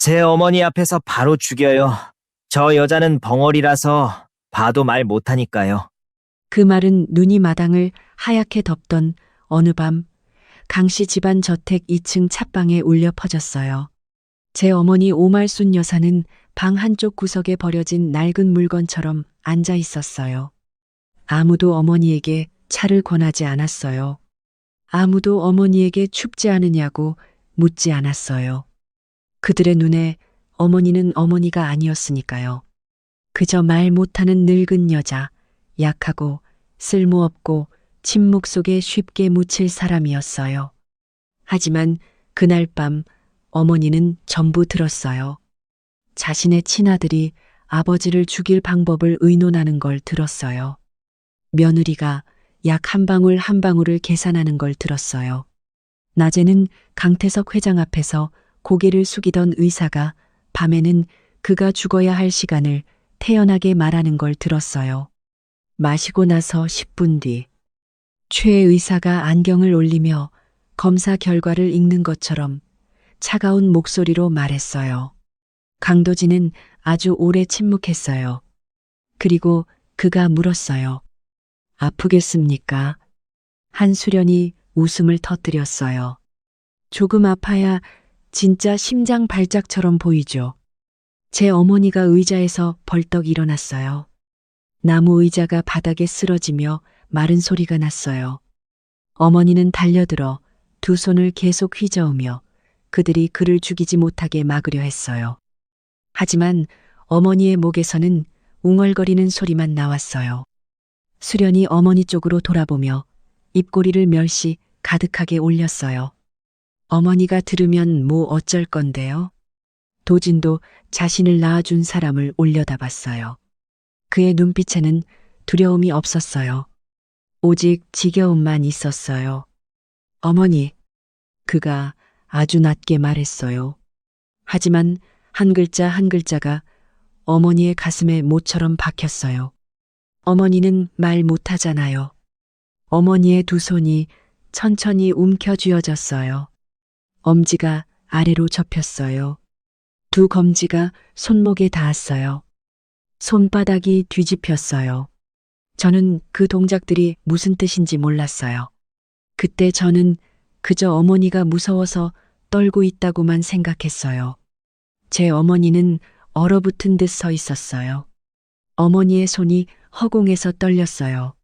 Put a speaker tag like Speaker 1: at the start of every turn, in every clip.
Speaker 1: 제 어머니 앞에서 바로 죽여요. 저 여자는 벙어리라서 봐도 말 못하니까요.
Speaker 2: 그 말은 눈이 마당을 하얗게 덮던 어느 밤 강씨 집안 저택 2층 찻방에 울려 퍼졌어요. 제 어머니 오말순 여사는 방 한쪽 구석에 버려진 낡은 물건처럼 앉아 있었어요. 아무도 어머니에게 차를 권하지 않았어요. 아무도 어머니에게 춥지 않으냐고 묻지 않았어요. 그들의 눈에 어머니는 어머니가 아니었으니까요. 그저 말 못하는 늙은 여자, 약하고 쓸모없고 침묵 속에 쉽게 묻힐 사람이었어요. 하지만 그날 밤 어머니는 전부 들었어요. 자신의 친아들이 아버지를 죽일 방법을 의논하는 걸 들었어요. 며느리가 약 한 방울 한 방울을 계산하는 걸 들었어요. 낮에는 강태석 회장 앞에서 고개를 숙이던 의사가 밤에는 그가 죽어야 할 시간을 태연하게 말하는 걸 들었어요. 마시고 나서 10분 뒤 최 의사가 안경을 올리며 검사 결과를 읽는 것처럼 차가운 목소리로 말했어요. 강도진은 아주 오래 침묵했어요. 그리고 그가 물었어요. 아프겠습니까? 한수련이 웃음을 터뜨렸어요. 조금 아파야 진짜 심장 발작처럼 보이죠. 제 어머니가 의자에서 벌떡 일어났어요. 나무 의자가 바닥에 쓰러지며 마른 소리가 났어요. 어머니는 달려들어 두 손을 계속 휘저으며 그들이 그를 죽이지 못하게 막으려 했어요. 하지만 어머니의 목에서는 웅얼거리는 소리만 나왔어요. 수련이 어머니 쪽으로 돌아보며 입꼬리를 멸시 가득하게 올렸어요. 어머니가 들으면 뭐 어쩔 건데요? 도진도 자신을 낳아준 사람을 올려다봤어요. 그의 눈빛에는 두려움이 없었어요. 오직 지겨움만 있었어요. 어머니, 그가 아주 낮게 말했어요. 하지만 한 글자 한 글자가 어머니의 가슴에 모처럼 박혔어요. 어머니는 말 못하잖아요. 어머니의 두 손이 천천히 움켜쥐어졌어요. 엄지가 아래로 접혔어요. 두 검지가 손목에 닿았어요. 손바닥이 뒤집혔어요. 저는 그 동작들이 무슨 뜻인지 몰랐어요. 그때 저는 그저 어머니가 무서워서 떨고 있다고만 생각했어요. 제 어머니는 얼어붙은 듯 서 있었어요. 어머니의 손이 허공에서 떨렸어요.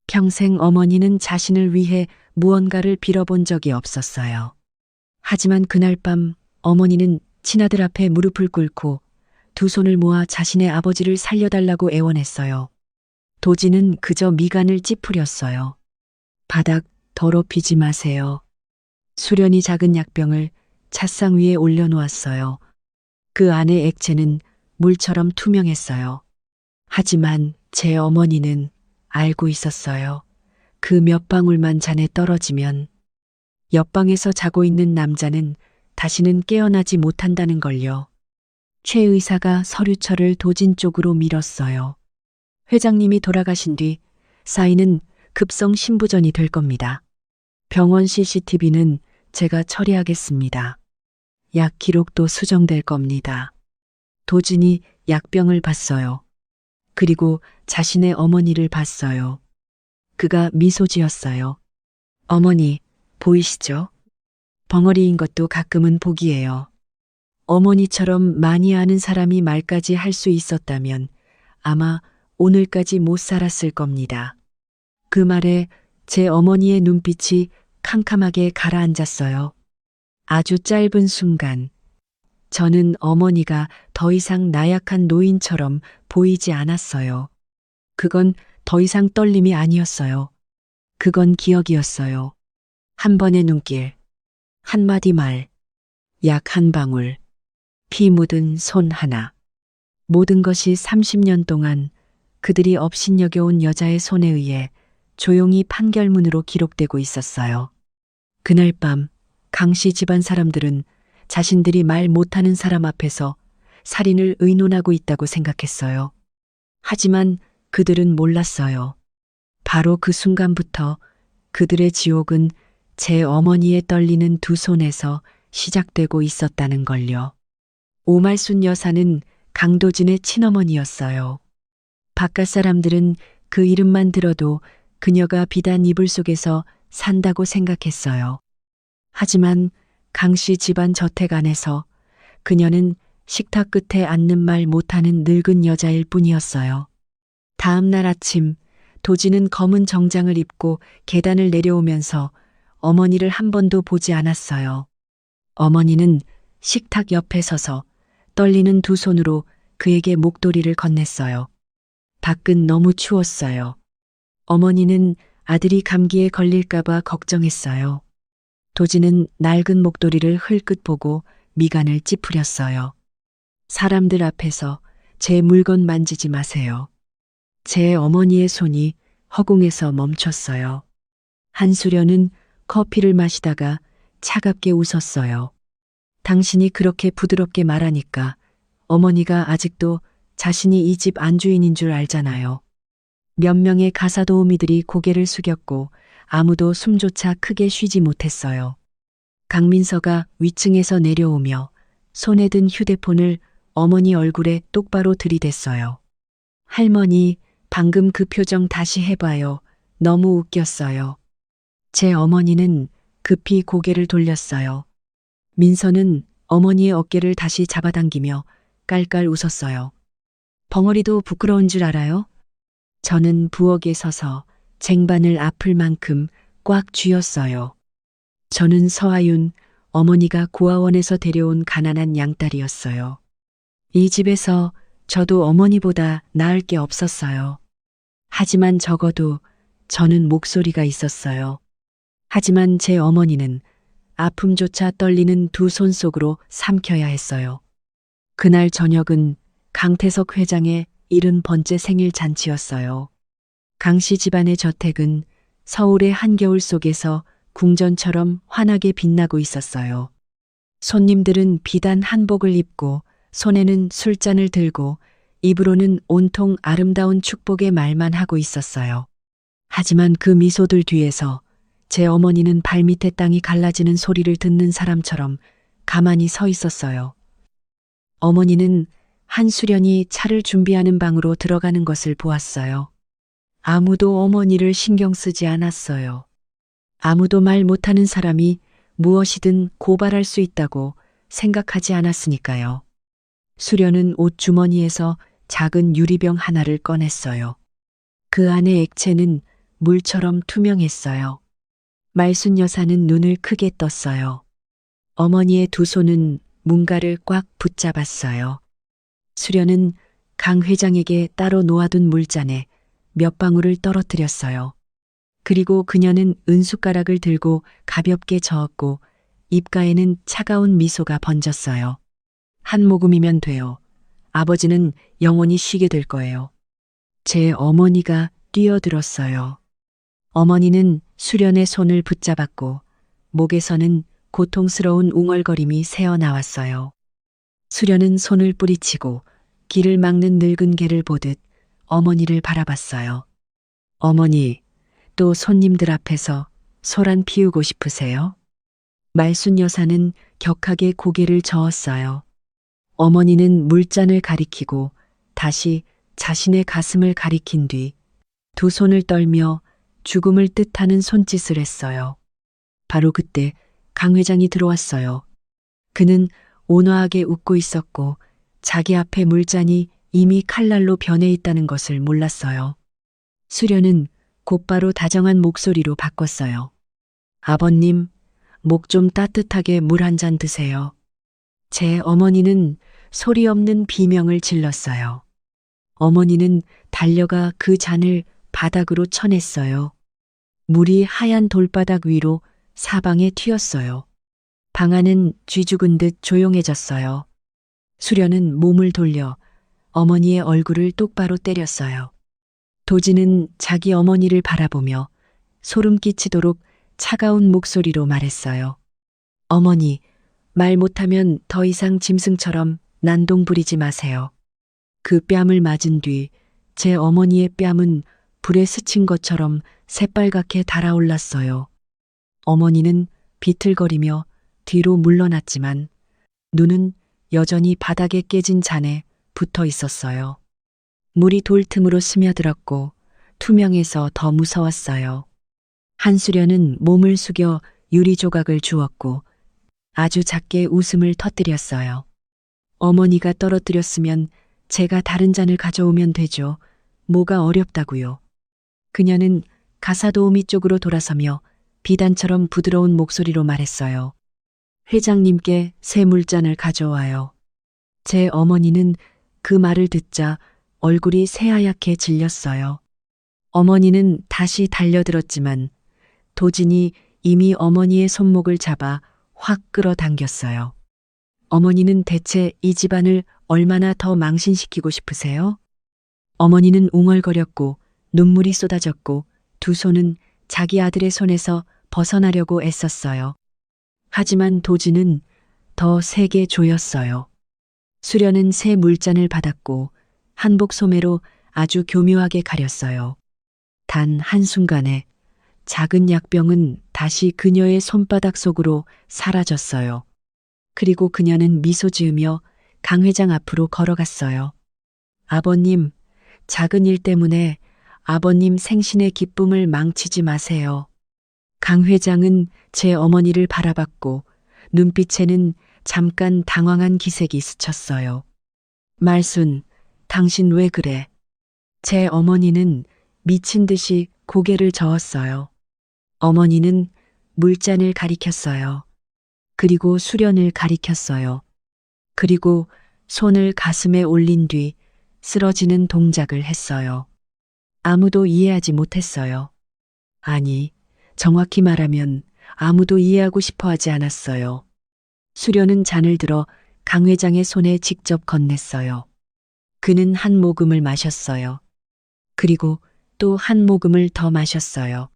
Speaker 2: 평생 어머니는 자신을 위해 무언가를 빌어본 적이 없었어요. 하지만 그날 밤 어머니는 친아들 앞에 무릎을 꿇고 두 손을 모아 자신의 아버지를 살려달라고 애원했어요. 도지는 그저 미간을 찌푸렸어요. 바닥 더럽히지 마세요. 수련이 작은 약병을 찻상 위에 올려놓았어요. 그 안의 액체는 물처럼 투명했어요. 하지만 제 어머니는 알고 있었어요. 그 몇 방울만 잔에 떨어지면 옆방에서 자고 있는 남자는 다시는 깨어나지 못한다는 걸요. 최 의사가 서류철을 도진 쪽으로 밀었어요. 회장님이 돌아가신 뒤 사인은 급성 신부전이 될 겁니다. 병원 CCTV는 제가 처리하겠습니다. 약 기록도 수정될 겁니다. 도진이 약병을 봤어요. 그리고 자신의 어머니를 봤어요. 그가 미소 지었어요. 어머니, 보이시죠? 벙어리인 것도 가끔은 복이에요. 어머니처럼 많이 아는 사람이 말까지 할 수 있었다면 아마 오늘까지 못 살았을 겁니다. 그 말에 제 어머니의 눈빛이 캄캄하게 가라앉았어요. 아주 짧은 순간, 저는 어머니가 더 이상 나약한 노인처럼 보이지 않았어요. 그건 더 이상 떨림이 아니었어요. 그건 기억이었어요. 한 번의 눈길, 한마디 말, 약 한 방울, 피 묻은 손 하나. 모든 것이 30년 동안 그들이 업신여겨온 여자의 손에 의해 조용히 판결문으로 기록되고 있었어요. 그날 밤 강씨 집안 사람들은 자신들이 말 못하는 사람 앞에서 살인을 의논하고 있다고 생각했어요. 하지만 그들은 몰랐어요. 바로 그 순간부터 그들의 지옥은 제 어머니의 떨리는 두 손에서 시작되고 있었다는 걸요. 오말순 여사는 강도진의 친어머니였어요. 바깥 사람들은 그 이름만 들어도 그녀가 비단 이불 속에서 산다고 생각했어요. 하지만 강씨 집안 저택 안에서 그녀는 식탁 끝에 앉는 말 못하는 늙은 여자일 뿐이었어요. 다음 날 아침 도진은 검은 정장을 입고 계단을 내려오면서 어머니를 한 번도 보지 않았어요. 어머니는 식탁 옆에 서서 떨리는 두 손으로 그에게 목도리를 건넸어요. 밖은 너무 추웠어요. 어머니는 아들이 감기에 걸릴까봐 걱정했어요. 도진은 낡은 목도리를 흘끗 보고 미간을 찌푸렸어요. 사람들 앞에서 제 물건 만지지 마세요. 제 어머니의 손이 허공에서 멈췄어요. 한수련은 커피를 마시다가 차갑게 웃었어요. 당신이 그렇게 부드럽게 말하니까 어머니가 아직도 자신이 이 집 안주인인 줄 알잖아요. 몇 명의 가사 도우미들이 고개를 숙였고 아무도 숨조차 크게 쉬지 못했어요. 강민서가 위층에서 내려오며 손에 든 휴대폰을 어머니 얼굴에 똑바로 들이댔어요. 할머니, 방금 그 표정 다시 해봐요. 너무 웃겼어요. 제 어머니는 급히 고개를 돌렸어요. 민서는 어머니의 어깨를 다시 잡아당기며 깔깔 웃었어요. 벙어리도 부끄러운 줄 알아요? 저는 부엌에 서서 쟁반을 아플 만큼 꽉 쥐었어요. 저는 서아윤, 어머니가 고아원에서 데려온 가난한 양딸이었어요. 이 집에서 저도 어머니보다 나을 게 없었어요. 하지만 적어도 저는 목소리가 있었어요. 하지만 제 어머니는 아픔조차 떨리는 두 손 속으로 삼켜야 했어요. 그날 저녁은 강태석 회장의 70번째 생일 잔치였어요. 강씨 집안의 저택은 서울의 한겨울 속에서 궁전처럼 환하게 빛나고 있었어요. 손님들은 비단 한복을 입고 손에는 술잔을 들고 입으로는 온통 아름다운 축복의 말만 하고 있었어요. 하지만 그 미소들 뒤에서 제 어머니는 발밑에 땅이 갈라지는 소리를 듣는 사람처럼 가만히 서 있었어요. 어머니는 한수련이 차를 준비하는 방으로 들어가는 것을 보았어요. 아무도 어머니를 신경 쓰지 않았어요. 아무도 말 못하는 사람이 무엇이든 고발할 수 있다고 생각하지 않았으니까요. 수련은 옷 주머니에서 작은 유리병 하나를 꺼냈어요. 그 안의 액체는 물처럼 투명했어요. 말순 여사는 눈을 크게 떴어요. 어머니의 두 손은 뭔가를 꽉 붙잡았어요. 수련은 강 회장에게 따로 놓아둔 물잔에 몇 방울을 떨어뜨렸어요. 그리고 그녀는 은숟가락을 들고 가볍게 저었고 입가에는 차가운 미소가 번졌어요. 한 모금이면 돼요. 아버지는 영원히 쉬게 될 거예요. 제 어머니가 뛰어들었어요. 어머니는 수련의 손을 붙잡았고 목에서는 고통스러운 웅얼거림이 새어나왔어요. 수련은 손을 뿌리치고 길을 막는 늙은 개를 보듯 어머니를 바라봤어요. 어머니, 또 손님들 앞에서 소란 피우고 싶으세요? 말순 여사는 격하게 고개를 저었어요. 어머니는 물잔을 가리키고 다시 자신의 가슴을 가리킨 뒤 두 손을 떨며 죽음을 뜻하는 손짓을 했어요. 바로 그때 강 회장이 들어왔어요. 그는 온화하게 웃고 있었고 자기 앞에 물잔이 이미 칼날로 변해 있다는 것을 몰랐어요. 수련은 곧바로 다정한 목소리로 바꿨어요. 아버님, 목 좀 따뜻하게 물 한 잔 드세요. 제 어머니는 소리 없는 비명을 질렀어요. 어머니는 달려가 그 잔을 바닥으로 쳐냈어요. 물이 하얀 돌바닥 위로 사방에 튀었어요. 방 안은 쥐죽은 듯 조용해졌어요. 수련은 몸을 돌려 어머니의 얼굴을 똑바로 때렸어요. 도진은 자기 어머니를 바라보며 소름 끼치도록 차가운 목소리로 말했어요. 어머니, 말 못하면 더 이상 짐승처럼 난동 부리지 마세요. 그 뺨을 맞은 뒤 제 어머니의 뺨은 불에 스친 것처럼 새빨갛게 달아올랐어요. 어머니는 비틀거리며 뒤로 물러났지만 눈은 여전히 바닥에 깨진 잔에 붙어 있었어요. 물이 돌 틈으로 스며들었고 투명해서 더 무서웠어요. 한수련은 몸을 숙여 유리 조각을 주었고 아주 작게 웃음을 터뜨렸어요. 어머니가 떨어뜨렸으면 제가 다른 잔을 가져오면 되죠. 뭐가 어렵다고요. 그녀는 가사도우미 쪽으로 돌아서며 비단처럼 부드러운 목소리로 말했어요. 회장님께 새 물잔을 가져와요. 제 어머니는 그 말을 듣자 얼굴이 새하얗게 질렸어요. 어머니는 다시 달려들었지만 도진이 이미 어머니의 손목을 잡아 확 끌어당겼어요. 어머니는 대체 이 집안을 얼마나 더 망신시키고 싶으세요? 어머니는 웅얼거렸고 눈물이 쏟아졌고 두 손은 자기 아들의 손에서 벗어나려고 애썼어요. 하지만 도진은 더 세게 조였어요. 수련은 새 물잔을 받았고 한복 소매로 아주 교묘하게 가렸어요. 단 한순간에 작은 약병은 다시 그녀의 손바닥 속으로 사라졌어요. 그리고 그녀는 미소 지으며 강 회장 앞으로 걸어갔어요. 아버님, 작은 일 때문에 아버님 생신의 기쁨을 망치지 마세요. 강 회장은 제 어머니를 바라봤고 눈빛에는 잠깐 당황한 기색이 스쳤어요. 말순, 당신 왜 그래? 제 어머니는 미친 듯이 고개를 저었어요. 어머니는 물잔을 가리켰어요. 그리고 수련을 가리켰어요. 그리고 손을 가슴에 올린 뒤 쓰러지는 동작을 했어요. 아무도 이해하지 못했어요. 아니, 정확히 말하면 아무도 이해하고 싶어 하지 않았어요. 수련은 잔을 들어 강 회장의 손에 직접 건넸어요. 그는 한 모금을 마셨어요. 그리고 또 한 모금을 더 마셨어요.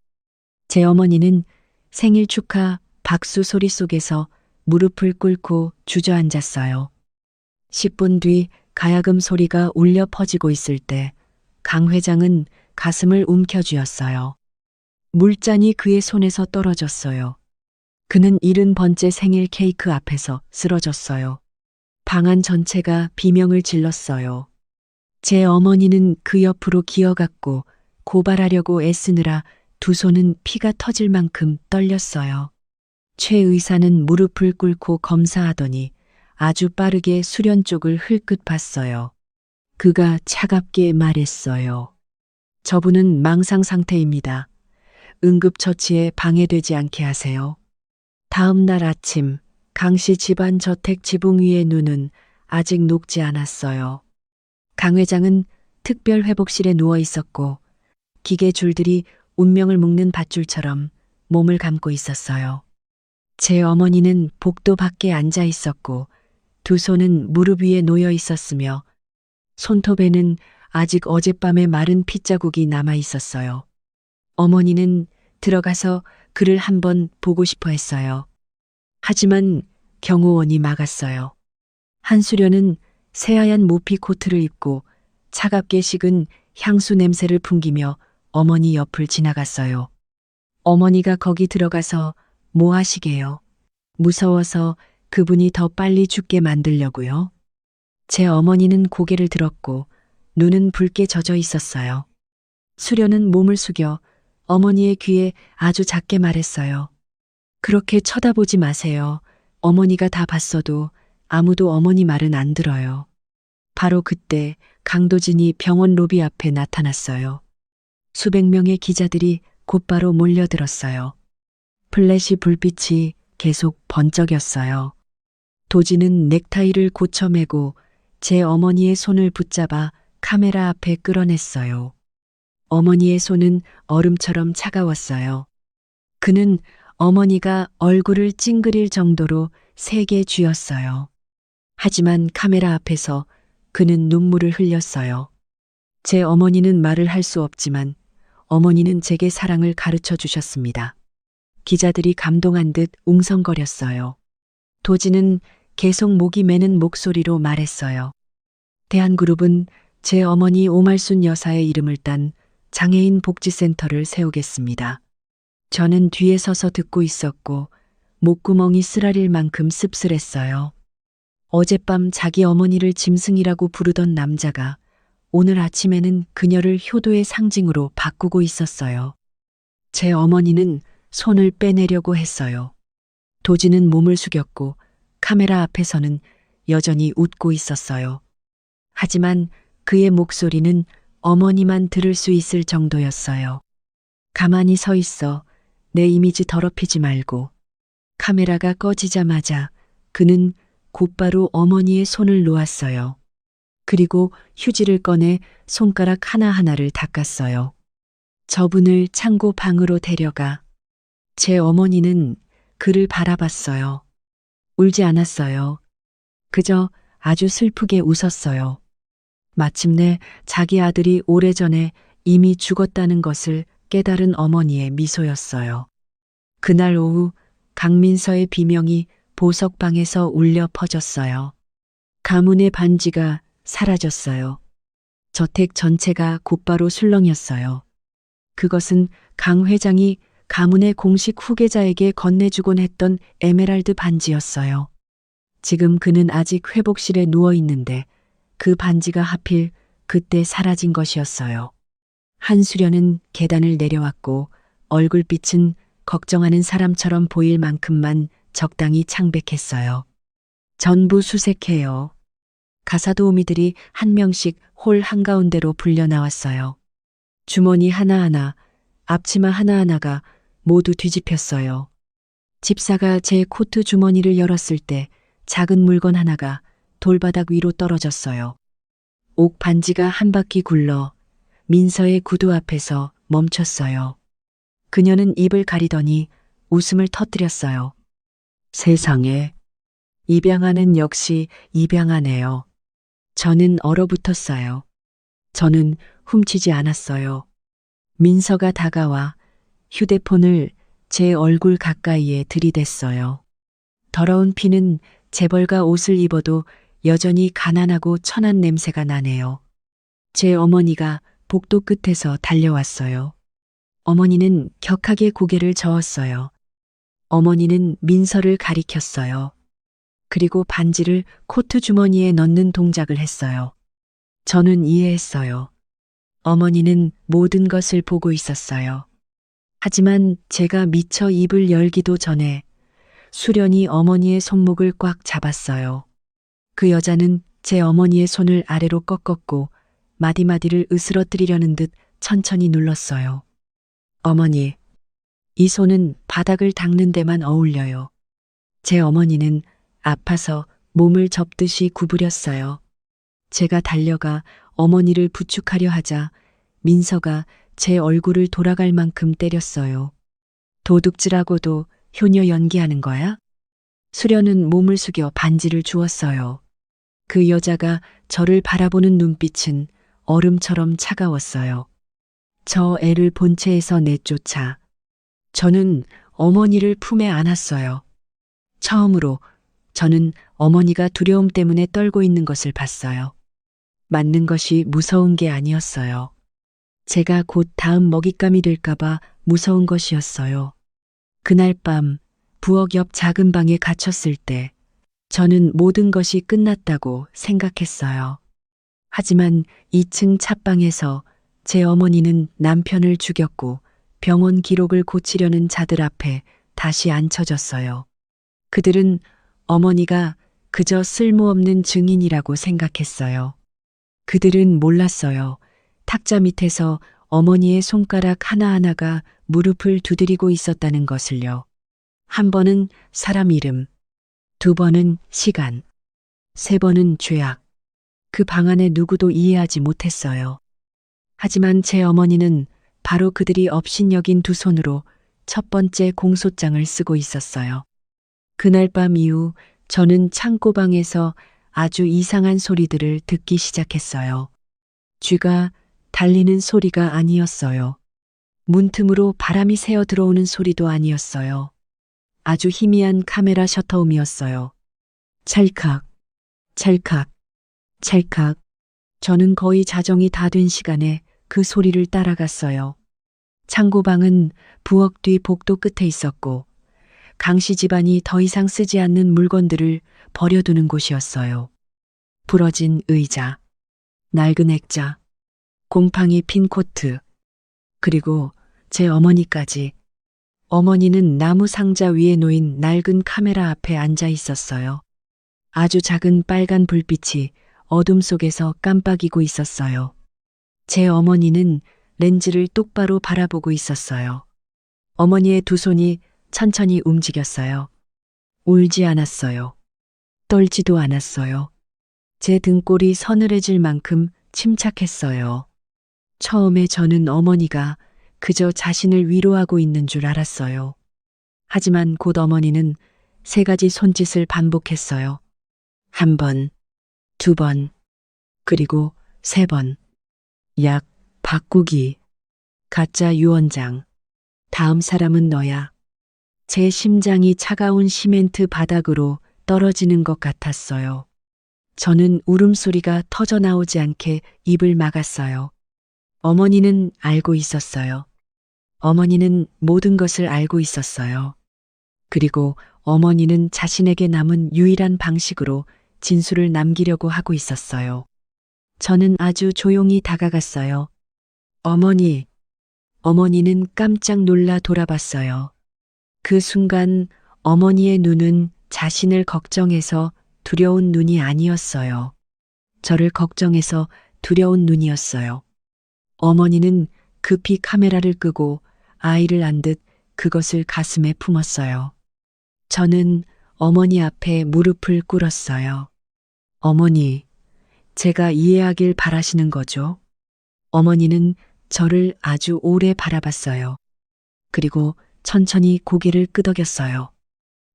Speaker 2: 제 어머니는 생일 축하 박수 소리 속에서 무릎을 꿇고 주저앉았어요. 10분 뒤 가야금 소리가 울려 퍼지고 있을 때 강 회장은 가슴을 움켜쥐었어요. 물잔이 그의 손에서 떨어졌어요. 그는 70번째 생일 케이크 앞에서 쓰러졌어요. 방 안 전체가 비명을 질렀어요. 제 어머니는 그 옆으로 기어갔고 고발하려고 애쓰느라 두 손은 피가 터질 만큼 떨렸어요. 최 의사는 무릎을 꿇고 검사하더니 아주 빠르게 수련 쪽을 흘끗 봤어요. 그가 차갑게 말했어요. 저분은 망상 상태입니다. 응급처치에 방해되지 않게 하세요. 다음 날 아침 강씨 집안 저택 지붕 위의 눈은 아직 녹지 않았어요. 강 회장은 특별 회복실에 누워 있었고 기계 줄들이 운명을 묶는 밧줄처럼 몸을 감고 있었어요. 제 어머니는 복도 밖에 앉아 있었고 두 손은 무릎 위에 놓여 있었으며 손톱에는 아직 어젯밤의 마른 핏자국이 남아 있었어요. 어머니는 들어가서 그를 한번 보고 싶어 했어요. 하지만 경호원이 막았어요. 한수련은 새하얀 모피 코트를 입고 차갑게 식은 향수 냄새를 풍기며 어머니 옆을 지나갔어요. 어머니가 거기 들어가서 뭐 하시게요? 무서워서 그분이 더 빨리 죽게 만들려고요. 제 어머니는 고개를 들었고 눈은 붉게 젖어 있었어요. 수련은 몸을 숙여 어머니의 귀에 아주 작게 말했어요. 그렇게 쳐다보지 마세요. 어머니가 다 봤어도 아무도 어머니 말은 안 들어요. 바로 그때 강도진이 병원 로비 앞에 나타났어요. 수백 명의 기자들이 곧바로 몰려들었어요. 플래시 불빛이 계속 번쩍였어요. 도진은 넥타이를 고쳐매고 제 어머니의 손을 붙잡아 카메라 앞에 끌어냈어요. 어머니의 손은 얼음처럼 차가웠어요. 그는 어머니가 얼굴을 찡그릴 정도로 세게 쥐었어요. 하지만 카메라 앞에서 그는 눈물을 흘렸어요. 제 어머니는 말을 할 수 없지만 어머니는 제게 사랑을 가르쳐 주셨습니다. 기자들이 감동한 듯 웅성거렸어요. 도진은 계속 목이 매는 목소리로 말했어요. 대한그룹은 제 어머니 오말순 여사의 이름을 딴 장애인 복지센터를 세우겠습니다. 저는 뒤에 서서 듣고 있었고 목구멍이 쓰라릴 만큼 씁쓸했어요. 어젯밤 자기 어머니를 짐승이라고 부르던 남자가 오늘 아침에는 그녀를 효도의 상징으로 바꾸고 있었어요. 제 어머니는 손을 빼내려고 했어요. 도지는 몸을 숙였고 카메라 앞에서는 여전히 웃고 있었어요. 하지만 그의 목소리는 어머니만 들을 수 있을 정도였어요. 가만히 서 있어. 내 이미지 더럽히지 말고. 카메라가 꺼지자마자 그는 곧바로 어머니의 손을 놓았어요. 그리고 휴지를 꺼내 손가락 하나하나를 닦았어요. 저분을 창고 방으로 데려가. 제 어머니는 그를 바라봤어요. 울지 않았어요. 그저 아주 슬프게 웃었어요. 마침내 자기 아들이 오래전에 이미 죽었다는 것을 깨달은 어머니의 미소였어요. 그날 오후 강민서의 비명이 보석방에서 울려 퍼졌어요. 가문의 반지가 사라졌어요. 저택 전체가 곧바로 술렁였어요. 그것은 강 회장이 가문의 공식 후계자에게 건네주곤 했던 에메랄드 반지였어요. 지금 그는 아직 회복실에 누워 있는데 그 반지가 하필 그때 사라진 것이었어요. 한수련은 계단을 내려왔고 얼굴빛은 걱정하는 사람처럼 보일 만큼만 적당히 창백했어요. 전부 수색해요. 가사도우미들이 한 명씩 홀 한가운데로 불려 나왔어요. 주머니 하나하나, 앞치마 하나하나가 모두 뒤집혔어요. 집사가 제 코트 주머니를 열었을 때 작은 물건 하나가 돌바닥 위로 떨어졌어요. 옥 반지가 한 바퀴 굴러 민서의 구두 앞에서 멈췄어요. 그녀는 입을 가리더니 웃음을 터뜨렸어요. 세상에, 입양아는 역시 입양아네요. 저는 얼어붙었어요. 저는 훔치지 않았어요. 민서가 다가와 휴대폰을 제 얼굴 가까이에 들이댔어요. 더러운 피는 재벌가 옷을 입어도 여전히 가난하고 천한 냄새가 나네요. 제 어머니가 복도 끝에서 달려왔어요. 어머니는 격하게 고개를 저었어요. 어머니는 민서를 가리켰어요. 그리고 반지를 코트 주머니에 넣는 동작을 했어요. 저는 이해했어요. 어머니는 모든 것을 보고 있었어요. 하지만 제가 미처 입을 열기도 전에 수련이 어머니의 손목을 꽉 잡았어요. 그 여자는 제 어머니의 손을 아래로 꺾었고 마디마디를 으스러뜨리려는 듯 천천히 눌렀어요. 어머니, 이 손은 바닥을 닦는 데만 어울려요. 제 어머니는 아파서 몸을 접듯이 구부렸어요. 제가 달려가 어머니를 부축하려 하자 민서가 제 얼굴을 돌아갈 만큼 때렸어요. 도둑질하고도 효녀 연기하는 거야? 수련은 몸을 숙여 반지를 주었어요. 그 여자가 저를 바라보는 눈빛은 얼음처럼 차가웠어요. 저 애를 본체에서 내쫓아. 저는 어머니를 품에 안았어요. 처음으로 저는 어머니가 두려움 때문에 떨고 있는 것을 봤어요. 맞는 것이 무서운 게 아니었어요. 제가 곧 다음 먹잇감이 될까봐 무서운 것이었어요. 그날 밤 부엌 옆 작은 방에 갇혔을 때 저는 모든 것이 끝났다고 생각했어요. 하지만 2층 찻방에서 제 어머니는 남편을 죽였고 병원 기록을 고치려는 자들 앞에 다시 앉혀졌어요. 그들은 어머니가 그저 쓸모없는 증인이라고 생각했어요. 그들은 몰랐어요. 탁자 밑에서 어머니의 손가락 하나하나가 무릎을 두드리고 있었다는 것을요. 한 번은 사람 이름, 두 번은 시간, 세 번은 죄악. 그 방 안에 누구도 이해하지 못했어요. 하지만 제 어머니는 바로 그들이 업신여긴 두 손으로 첫 번째 공소장을 쓰고 있었어요. 그날 밤 이후 저는 창고방에서 아주 이상한 소리들을 듣기 시작했어요. 쥐가 달리는 소리가 아니었어요. 문틈으로 바람이 새어 들어오는 소리도 아니었어요. 아주 희미한 카메라 셔터음이었어요. 찰칵, 찰칵, 찰칵. 저는 거의 자정이 다 된 시간에 그 소리를 따라갔어요. 창고방은 부엌 뒤 복도 끝에 있었고 강씨 집안이 더 이상 쓰지 않는 물건들을 버려두는 곳이었어요. 부러진 의자, 낡은 액자, 곰팡이 핀 코트, 그리고 제 어머니까지. 어머니는 나무 상자 위에 놓인 낡은 카메라 앞에 앉아 있었어요. 아주 작은 빨간 불빛이 어둠 속에서 깜빡이고 있었어요. 제 어머니는 렌즈를 똑바로 바라보고 있었어요. 어머니의 두 손이 천천히 움직였어요. 울지 않았어요. 떨지도 않았어요. 제 등골이 서늘해질 만큼 침착했어요. 처음에 저는 어머니가 그저 자신을 위로하고 있는 줄 알았어요. 하지만 곧 어머니는 세 가지 손짓을 반복했어요. 한 번, 두 번, 그리고 세 번. 약, 바꾸기, 가짜 유언장, 다음 사람은 너야. 제 심장이 차가운 시멘트 바닥으로 떨어지는 것 같았어요. 저는 울음소리가 터져 나오지 않게 입을 막았어요. 어머니는 알고 있었어요. 어머니는 모든 것을 알고 있었어요. 그리고 어머니는 자신에게 남은 유일한 방식으로 진술을 남기려고 하고 있었어요. 저는 아주 조용히 다가갔어요. 어머니. 어머니는 깜짝 놀라 돌아봤어요. 그 순간 어머니의 눈은 자신을 걱정해서 두려운 눈이 아니었어요. 저를 걱정해서 두려운 눈이었어요. 어머니는 급히 카메라를 끄고 아이를 안듯 그것을 가슴에 품었어요. 저는 어머니 앞에 무릎을 꿇었어요. 어머니, 제가 이해하길 바라시는 거죠? 어머니는 저를 아주 오래 바라봤어요. 그리고 천천히 고개를 끄덕였어요.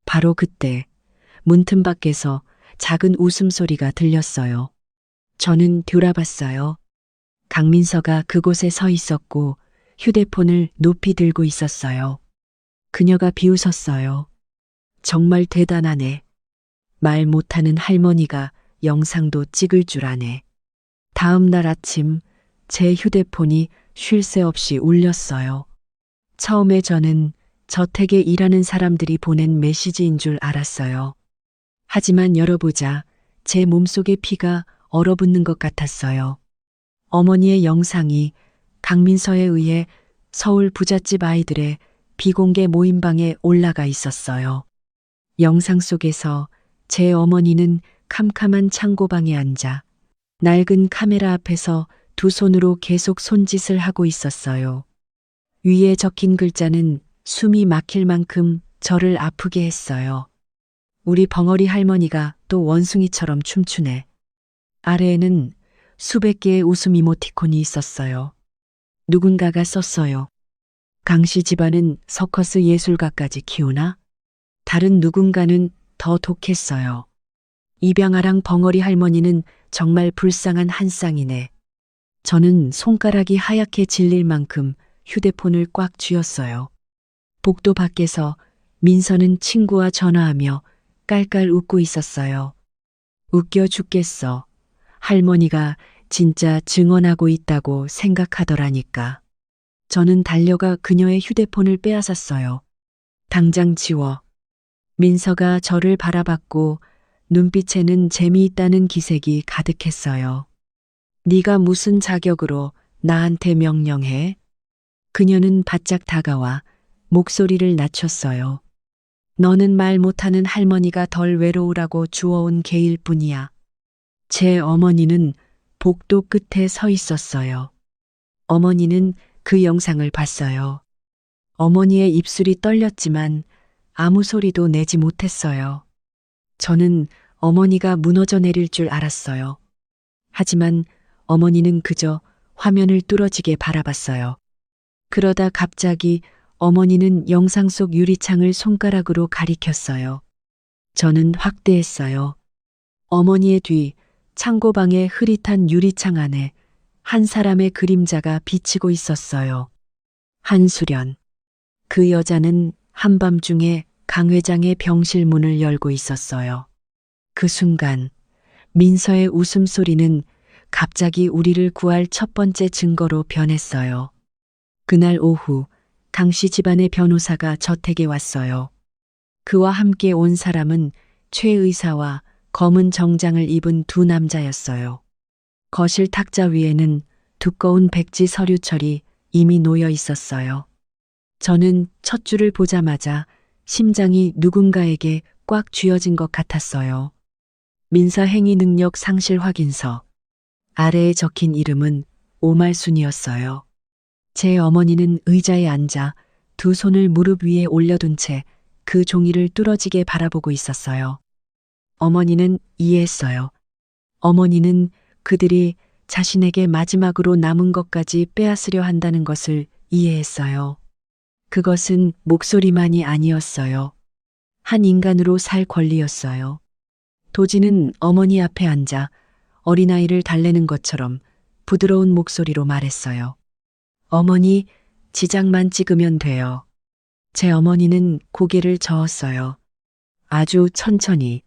Speaker 2: 바로 그때 문틈 밖에서 작은 웃음소리가 들렸어요. 저는 뒤돌아봤어요. 강민서가 그곳에 서 있었고 휴대폰을 높이 들고 있었어요. 그녀가 비웃었어요. 정말 대단하네. 말 못하는 할머니가 영상도 찍을 줄 아네. 다음 날 아침 제 휴대폰이 쉴 새 없이 울렸어요. 처음에 저는 저택에 일하는 사람들이 보낸 메시지인 줄 알았어요. 하지만 열어보자 제 몸속의 피가 얼어붙는 것 같았어요. 어머니의 영상이 강민서에 의해 서울 부잣집 아이들의 비공개 모임방에 올라가 있었어요. 영상 속에서 제 어머니는 캄캄한 창고방에 앉아 낡은 카메라 앞에서 두 손으로 계속 손짓을 하고 있었어요. 위에 적힌 글자는 숨이 막힐 만큼 저를 아프게 했어요. 우리 벙어리 할머니가 또 원숭이처럼 춤추네. 아래에는 수백 개의 웃음 이모티콘이 있었어요. 누군가가 썼어요. 강씨 집안은 서커스 예술가까지 키우나? 다른 누군가는 더 독했어요. 입양아랑 벙어리 할머니는 정말 불쌍한 한 쌍이네. 저는 손가락이 하얗게 질릴 만큼 휴대폰을 꽉 쥐었어요. 복도 밖에서 민서는 친구와 전화하며 깔깔 웃고 있었어요. 웃겨 죽겠어. 할머니가 진짜 증언하고 있다고 생각하더라니까. 저는 달려가 그녀의 휴대폰을 빼앗았어요. 당장 지워. 민서가 저를 바라봤고 눈빛에는 재미있다는 기색이 가득했어요. 네가 무슨 자격으로 나한테 명령해? 그녀는 바짝 다가와 목소리를 낮췄어요. 너는 말 못하는 할머니가 덜 외로우라고 주워온 개일 뿐이야. 제 어머니는 복도 끝에 서 있었어요. 어머니는 그 영상을 봤어요. 어머니의 입술이 떨렸지만 아무 소리도 내지 못했어요. 저는 어머니가 무너져 내릴 줄 알았어요. 하지만 어머니는 그저 화면을 뚫어지게 바라봤어요. 그러다 갑자기 어머니는 영상 속 유리창을 손가락으로 가리켰어요. 저는 확대했어요. 어머니의 뒤 창고방의 흐릿한 유리창 안에 한 사람의 그림자가 비치고 있었어요. 한수련. 그 여자는 한밤중에 강 회장의 병실 문을 열고 있었어요. 그 순간 민서의 웃음소리는 갑자기 우리를 구할 첫 번째 증거로 변했어요. 그날 오후 강씨 집안의 변호사가 저택에 왔어요. 그와 함께 온 사람은 최 의사와 검은 정장을 입은 두 남자였어요. 거실 탁자 위에는 두꺼운 백지 서류철이 이미 놓여 있었어요. 저는 첫 줄을 보자마자 심장이 누군가에게 꽉 쥐어진 것 같았어요. 민사행위 능력 상실 확인서. 아래에 적힌 이름은 오말순이었어요. 제 어머니는 의자에 앉아 두 손을 무릎 위에 올려둔 채 그 종이를 뚫어지게 바라보고 있었어요. 어머니는 이해했어요. 어머니는 그들이 자신에게 마지막으로 남은 것까지 빼앗으려 한다는 것을 이해했어요. 그것은 목소리만이 아니었어요. 한 인간으로 살 권리였어요. 도지는 어머니 앞에 앉아 어린아이를 달래는 것처럼 부드러운 목소리로 말했어요. 어머니, 지장만 찍으면 돼요. 제 어머니는 고개를 저었어요. 아주 천천히,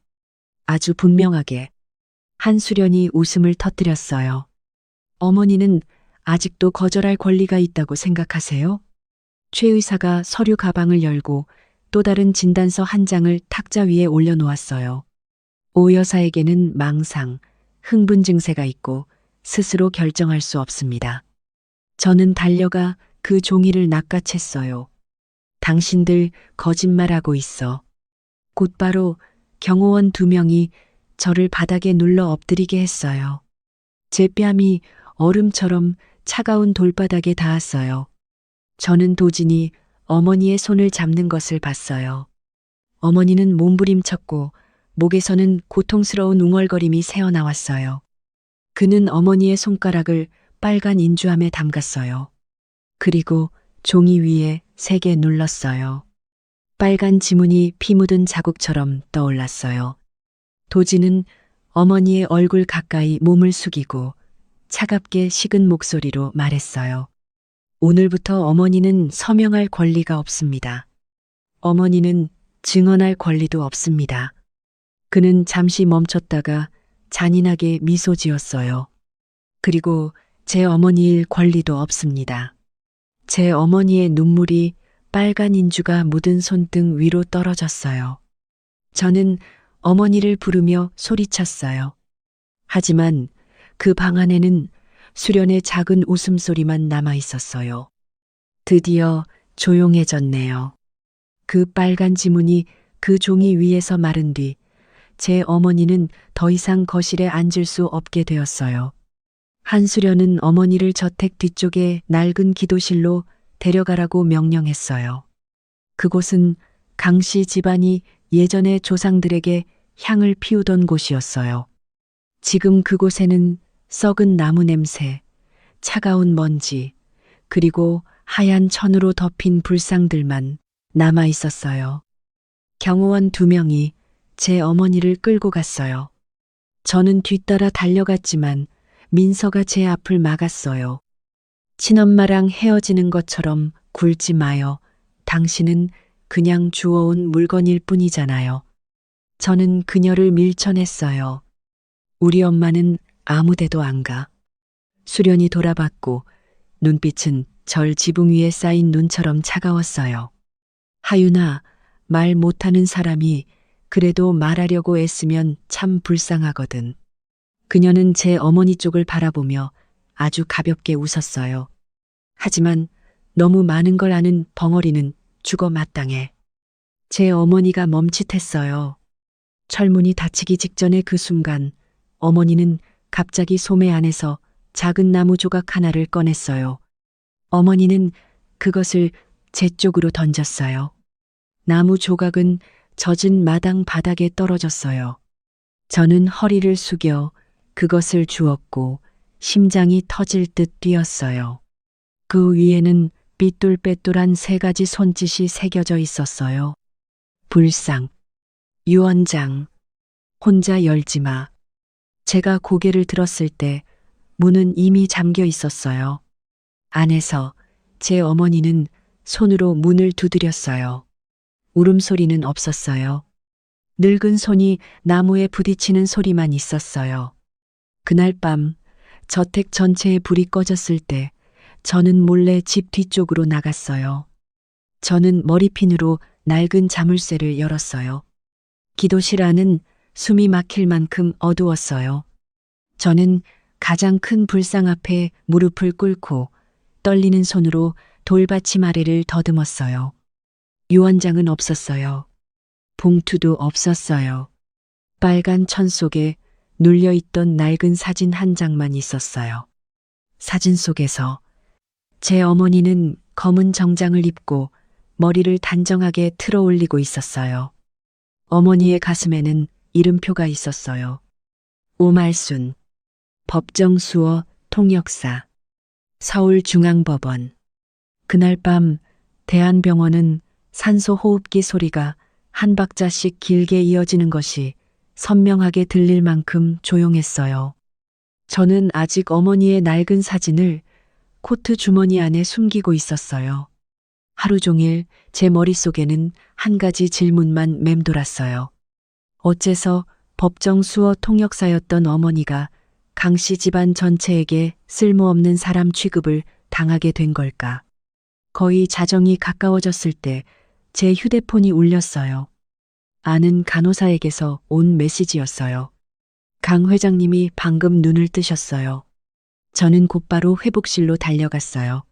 Speaker 2: 아주 분명하게. 한수련이 웃음을 터뜨렸어요. 어머니는 아직도 거절할 권리가 있다고 생각하세요? 최 의사가 서류 가방을 열고 또 다른 진단서 한 장을 탁자 위에 올려놓았어요. 오 여사에게는 망상, 흥분 증세가 있고 스스로 결정할 수 없습니다. 저는 달려가 그 종이를 낚아챘어요. 당신들 거짓말하고 있어. 곧바로 경호원 2명이 저를 바닥에 눌러 엎드리게 했어요. 제 뺨이 얼음처럼 차가운 돌바닥에 닿았어요. 저는 도진이 어머니의 손을 잡는 것을 봤어요. 어머니는 몸부림쳤고 목에서는 고통스러운 웅얼거림이 새어나왔어요. 그는 어머니의 손가락을 빨간 인주함에 담갔어요. 그리고 종이 위에 세게 눌렀어요. 빨간 지문이 피 묻은 자국처럼 떠올랐어요. 도지는 어머니의 얼굴 가까이 몸을 숙이고 차갑게 식은 목소리로 말했어요. 오늘부터 어머니는 서명할 권리가 없습니다. 어머니는 증언할 권리도 없습니다. 그는 잠시 멈췄다가 잔인하게 미소 지었어요. 그리고 제 어머니일 권리도 없습니다. 제 어머니의 눈물이 빨간 인주가 묻은 손등 위로 떨어졌어요. 저는 어머니를 부르며 소리쳤어요. 하지만 그 방 안에는 수련의 작은 웃음소리만 남아 있었어요. 드디어 조용해졌네요. 그 빨간 지문이 그 종이 위에서 마른 뒤 제 어머니는 더 이상 거실에 앉을 수 없게 되었어요. 한수련은 어머니를 저택 뒤쪽의 낡은 기도실로 데려가라고 명령했어요. 그곳은 강씨 집안이 예전에 조상들에게 향을 피우던 곳이었어요. 지금 그곳에는 썩은 나무 냄새, 차가운 먼지, 그리고 하얀 천으로 덮인 불상들만 남아 있었어요. 경호원 2명이 제 어머니를 끌고 갔어요. 저는 뒤따라 달려갔지만 민서가 제 앞을 막았어요. 친엄마랑 헤어지는 것처럼 굴지 마요. 당신은 그냥 주워온 물건일 뿐이잖아요. 저는 그녀를 밀쳐냈어요. 우리 엄마는 아무데도 안 가. 수련이 돌아봤고 눈빛은 절 지붕 위에 쌓인 눈처럼 차가웠어요. 하윤아, 말 못하는 사람이 그래도 말하려고 애쓰면 참 불쌍하거든. 그녀는 제 어머니 쪽을 바라보며 아주 가볍게 웃었어요. 하지만 너무 많은 걸 아는 벙어리는 죽어 마땅해. 제 어머니가 멈칫했어요. 철문이 닫히기 직전의 그 순간 어머니는 갑자기 소매 안에서 작은 나무 조각 하나를 꺼냈어요. 어머니는 그것을 제 쪽으로 던졌어요. 나무 조각은 젖은 마당 바닥에 떨어졌어요. 저는 허리를 숙여 그것을 주었고 심장이 터질 듯 뛰었어요. 그 위에는 삐뚤빼뚤한 3가지 손짓이 새겨져 있었어요. 불상, 유언장, 혼자 열지 마. 제가 고개를 들었을 때 문은 이미 잠겨 있었어요. 안에서 제 어머니는 손으로 문을 두드렸어요. 울음소리는 없었어요. 늙은 손이 나무에 부딪히는 소리만 있었어요. 그날 밤 저택 전체에 불이 꺼졌을 때 저는 몰래 집 뒤쪽으로 나갔어요. 저는 머리핀으로 낡은 자물쇠를 열었어요. 기도실 안은 숨이 막힐 만큼 어두웠어요. 저는 가장 큰 불상 앞에 무릎을 꿇고 떨리는 손으로 돌받침 아래를 더듬었어요. 유언장은 없었어요. 봉투도 없었어요. 빨간 천 속에 눌려있던 낡은 사진 한 장만 있었어요. 사진 속에서 제 어머니는 검은 정장을 입고 머리를 단정하게 틀어 올리고 있었어요. 어머니의 가슴에는 이름표가 있었어요. 오말순, 법정수어 통역사, 서울중앙법원. 그날 밤 대한병원은 산소 호흡기 소리가 한 박자씩 길게 이어지는 것이 선명하게 들릴 만큼 조용했어요. 저는 아직 어머니의 낡은 사진을 코트 주머니 안에 숨기고 있었어요. 하루 종일 제 머릿속에는 한 가지 질문만 맴돌았어요. 어째서 법정 수어 통역사였던 어머니가 강씨 집안 전체에게 쓸모없는 사람 취급을 당하게 된 걸까? 거의 자정이 가까워졌을 때 제 휴대폰이 울렸어요. 아는 간호사에게서 온 메시지였어요. 강 회장님이 방금 눈을 뜨셨어요. 저는 곧바로 회복실로 달려갔어요.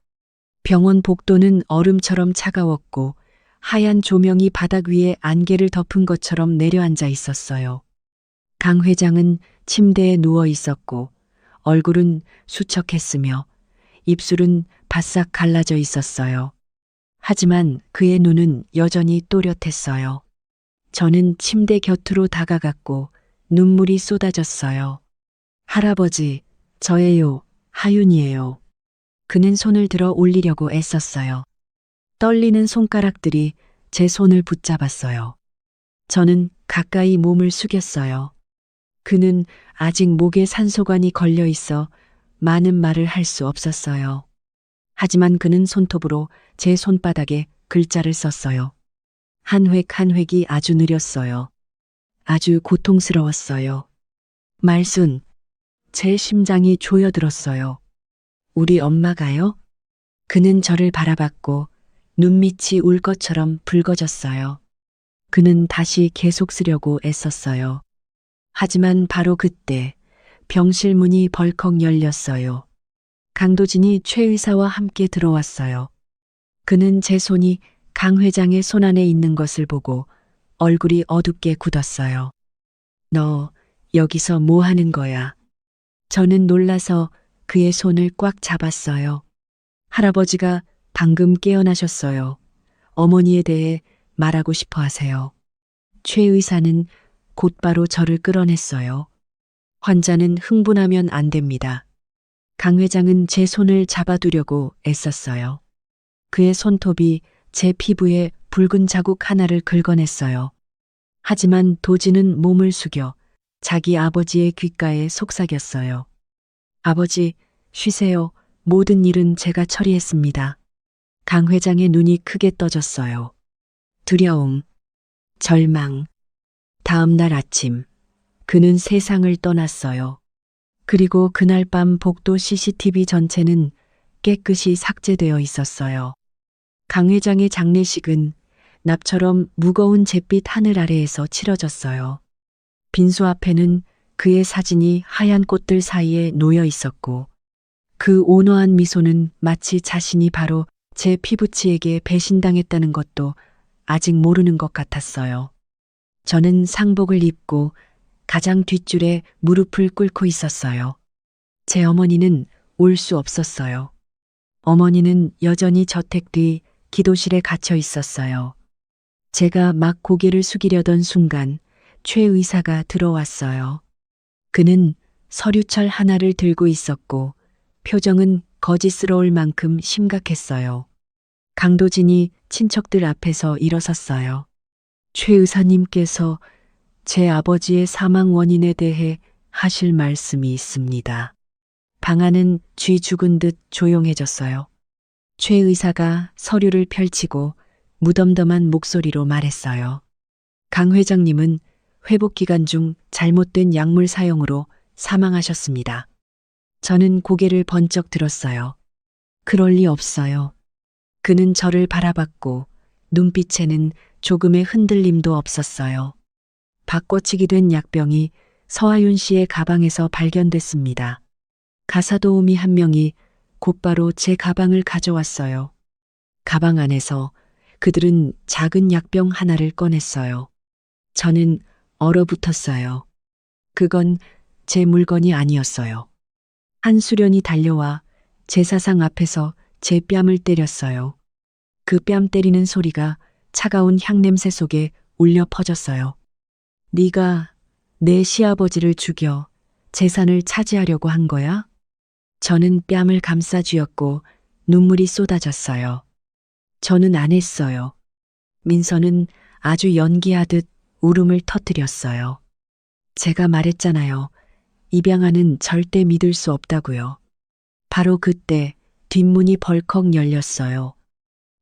Speaker 2: 병원 복도는 얼음처럼 차가웠고 하얀 조명이 바닥 위에 안개를 덮은 것처럼 내려앉아 있었어요. 강 회장은 침대에 누워 있었고 얼굴은 수척했으며 입술은 바싹 갈라져 있었어요. 하지만 그의 눈은 여전히 또렷했어요. 저는 침대 곁으로 다가갔고 눈물이 쏟아졌어요. 할아버지, 저예요. 하윤이에요. 그는 손을 들어 올리려고 애썼어요. 떨리는 손가락들이 제 손을 붙잡았어요. 저는 가까이 몸을 숙였어요. 그는 아직 목에 산소관이 걸려 있어 많은 말을 할 수 없었어요. 하지만 그는 손톱으로 제 손바닥에 글자를 썼어요. 한 획 한 획이 아주 느렸어요. 아주 고통스러웠어요. 말순, 제 심장이 조여들었어요. 우리 엄마가요? 그는 저를 바라봤고 눈밑이 울 것처럼 붉어졌어요. 그는 다시 계속 쓰려고 애썼어요. 하지만 바로 그때 병실 문이 벌컥 열렸어요. 강도진이 최 의사와 함께 들어왔어요. 그는 제 손이 강 회장의 손 안에 있는 것을 보고 얼굴이 어둡게 굳었어요. 너 여기서 뭐 하는 거야? 저는 놀라서 그의 손을 꽉 잡았어요. 할아버지가 방금 깨어나셨어요. 어머니에 대해 말하고 싶어 하세요. 최 의사는 곧바로 저를 끌어냈어요. 환자는 흥분하면 안 됩니다. 강 회장은 제 손을 잡아두려고 애썼어요. 그의 손톱이 제 피부에 붉은 자국 하나를 긁어냈어요. 하지만 도진은 몸을 숙여 자기 아버지의 귓가에 속삭였어요. 아버지, 쉬세요. 모든 일은 제가 처리했습니다. 강 회장의 눈이 크게 떠졌어요. 두려움, 절망. 다음 날 아침, 그는 세상을 떠났어요. 그리고 그날 밤 복도 CCTV 전체는 깨끗이 삭제되어 있었어요. 강 회장의 장례식은 납처럼 무거운 잿빛 하늘 아래에서 치러졌어요. 빈소 앞에는 그의 사진이 하얀 꽃들 사이에 놓여 있었고 그 온화한 미소는 마치 자신이 바로 제 피부치에게 배신당했다는 것도 아직 모르는 것 같았어요. 저는 상복을 입고 가장 뒷줄에 무릎을 꿇고 있었어요. 제 어머니는 올 수 없었어요. 어머니는 여전히 저택 뒤 기도실에 갇혀 있었어요. 제가 막 고개를 숙이려던 순간 최 의사가 들어왔어요. 그는 서류철 하나를 들고 있었고 표정은 거짓스러울 만큼 심각했어요. 강도진이 친척들 앞에서 일어섰어요. 최 의사님께서 제 아버지의 사망 원인에 대해 하실 말씀이 있습니다. 방 안은 쥐 죽은 듯 조용해졌어요. 최 의사가 서류를 펼치고 무덤덤한 목소리로 말했어요. 강 회장님은 회복 기간 중 잘못된 약물 사용으로 사망하셨습니다. 저는 고개를 번쩍 들었어요. 그럴 리 없어요. 그는 저를 바라봤고 눈빛에는 조금의 흔들림도 없었어요. 바꿔치기 된 약병이 서하윤 씨의 가방에서 발견됐습니다. 가사도우미 한 명이 곧바로 제 가방을 가져왔어요. 가방 안에서 그들은 작은 약병 하나를 꺼냈어요. 저는 얼어붙었어요. 그건 제 물건이 아니었어요. 한수련이 달려와 제사상 앞에서 제 뺨을 때렸어요. 그 뺨 때리는 소리가 차가운 향냄새 속에 울려 퍼졌어요. 네가 내 시아버지를 죽여 재산을 차지하려고 한 거야? 저는 뺨을 감싸 쥐었고 눈물이 쏟아졌어요. 저는 안 했어요. 민서는 아주 연기하듯 울음을 터뜨렸어요. 제가 말했잖아요. 입양아는 절대 믿을 수 없다고요. 바로 그때 뒷문이 벌컥 열렸어요.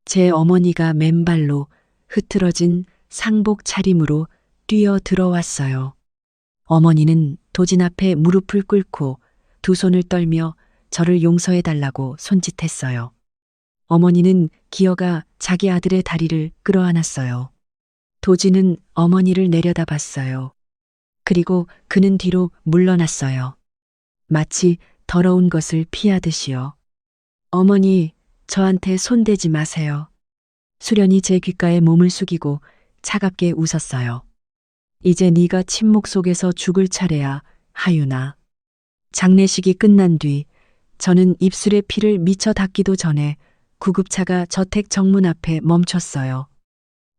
Speaker 2: 제 어머니가 맨발로 흐트러진 상복 차림으로 뛰어 들어왔어요. 어머니는 도진 앞에 무릎을 꿇고 두 손을 떨며 저를 용서해달라고 손짓했어요. 어머니는 기어가 자기 아들의 다리를 끌어안았어요. 도진은 어머니를 내려다봤어요. 그리고 그는 뒤로 물러났어요. 마치 더러운 것을 피하듯이요. 어머니, 저한테 손대지 마세요. 수련이 제 귓가에 몸을 숙이고 차갑게 웃었어요. 이제 네가 침묵 속에서 죽을 차례야, 하윤아. 장례식이 끝난 뒤 저는 입술에 피를 미쳐 닿기도 전에 구급차가 저택 정문 앞에 멈췄어요.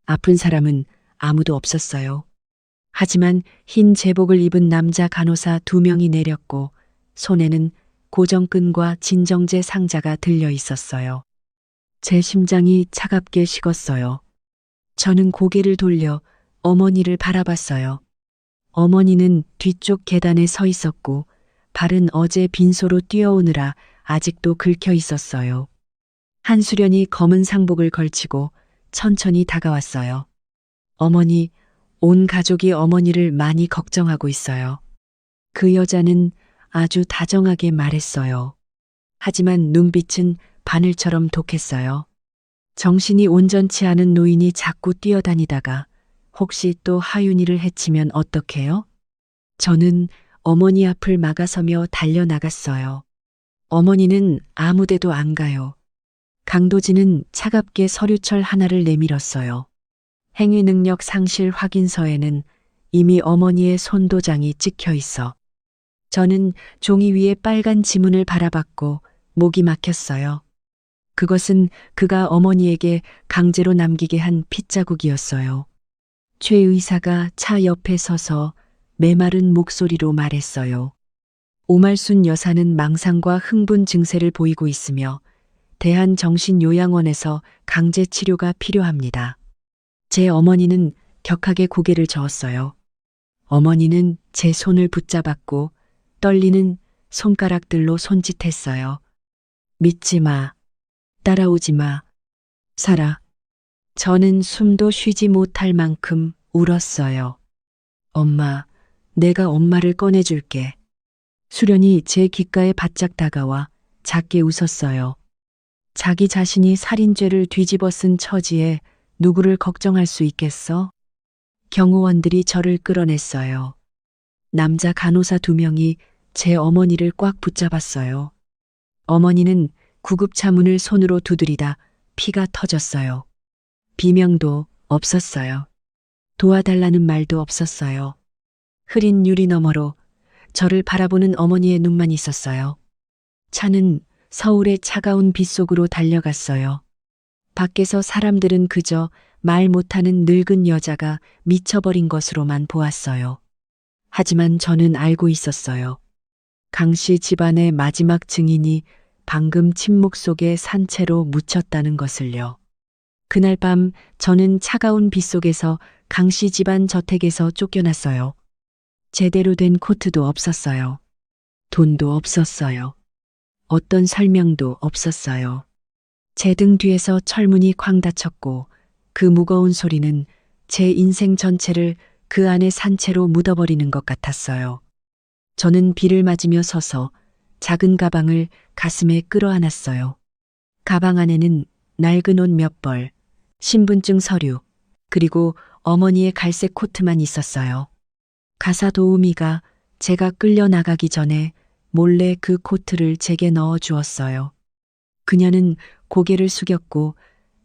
Speaker 2: 아픈 사람은 아무도 없었어요. 하지만 흰 제복을 입은 남자 간호사 2명이 내렸고 손에는 고정끈과 진정제 상자가 들려 있었어요. 제 심장이 차갑게 식었어요. 저는 고개를 돌려 어머니를 바라봤어요. 어머니는 뒤쪽 계단에 서 있었고 발은 어제 빈소로 뛰어오느라 아직도 긁혀 있었어요. 한수련이 검은 상복을 걸치고 천천히 다가왔어요. 어머니, 온 가족이 어머니를 많이 걱정하고 있어요. 그 여자는 아주 다정하게 말했어요. 하지만 눈빛은 바늘처럼 독했어요. 정신이 온전치 않은 노인이 자꾸 뛰어다니다가 혹시 또 하윤이를 해치면 어떡해요? 저는 어머니 앞을 막아서며 달려나갔어요. 어머니는 아무데도 안 가요. 강도진은 차갑게 서류철 하나를 내밀었어요. 행위 능력 상실 확인서에는 이미 어머니의 손도장이 찍혀 있어. 저는 종이 위에 빨간 지문을 바라봤고 목이 막혔어요. 그것은 그가 어머니에게 강제로 남기게 한 핏자국이었어요. 최 의사가 차 옆에 서서 메마른 목소리로 말했어요. 오말순 여사는 망상과 흥분 증세를 보이고 있으며 대한정신요양원에서 강제 치료가 필요합니다. 제 어머니는 격하게 고개를 저었어요. 어머니는 제 손을 붙잡았고 떨리는 손가락들로 손짓했어요. 믿지 마. 따라오지 마. 살아. 저는 숨도 쉬지 못할 만큼 울었어요. 엄마, 내가 엄마를 꺼내줄게. 수련이 제 귓가에 바짝 다가와 작게 웃었어요. 자기 자신이 살인죄를 뒤집어 쓴 처지에 누구를 걱정할 수 있겠어? 경호원들이 저를 끌어냈어요. 남자 간호사 2명이 제 어머니를 꽉 붙잡았어요. 어머니는 구급차 문을 손으로 두드리다 피가 터졌어요. 비명도 없었어요. 도와달라는 말도 없었어요. 흐린 유리 너머로 저를 바라보는 어머니의 눈만 있었어요. 차는 서울의 차가운 빗속으로 달려갔어요. 밖에서 사람들은 그저 말 못하는 늙은 여자가 미쳐버린 것으로만 보았어요. 하지만 저는 알고 있었어요. 강씨 집안의 마지막 증인이 방금 침묵 속에 산채로 묻혔다는 것을요. 그날 밤 저는 차가운 빗속에서 강씨 집안 저택에서 쫓겨났어요. 제대로 된 코트도 없었어요. 돈도 없었어요. 어떤 설명도 없었어요. 제 등 뒤에서 철문이 쾅 닫혔고 그 무거운 소리는 제 인생 전체를 그 안에 산채로 묻어버리는 것 같았어요. 저는 비를 맞으며 서서 작은 가방을 가슴에 끌어안았어요. 가방 안에는 낡은 옷 몇 벌, 신분증 서류, 그리고 어머니의 갈색 코트만 있었어요. 가사 도우미가 제가 끌려 나가기 전에 몰래 그 코트를 제게 넣어 주었어요. 그녀는 고개를 숙였고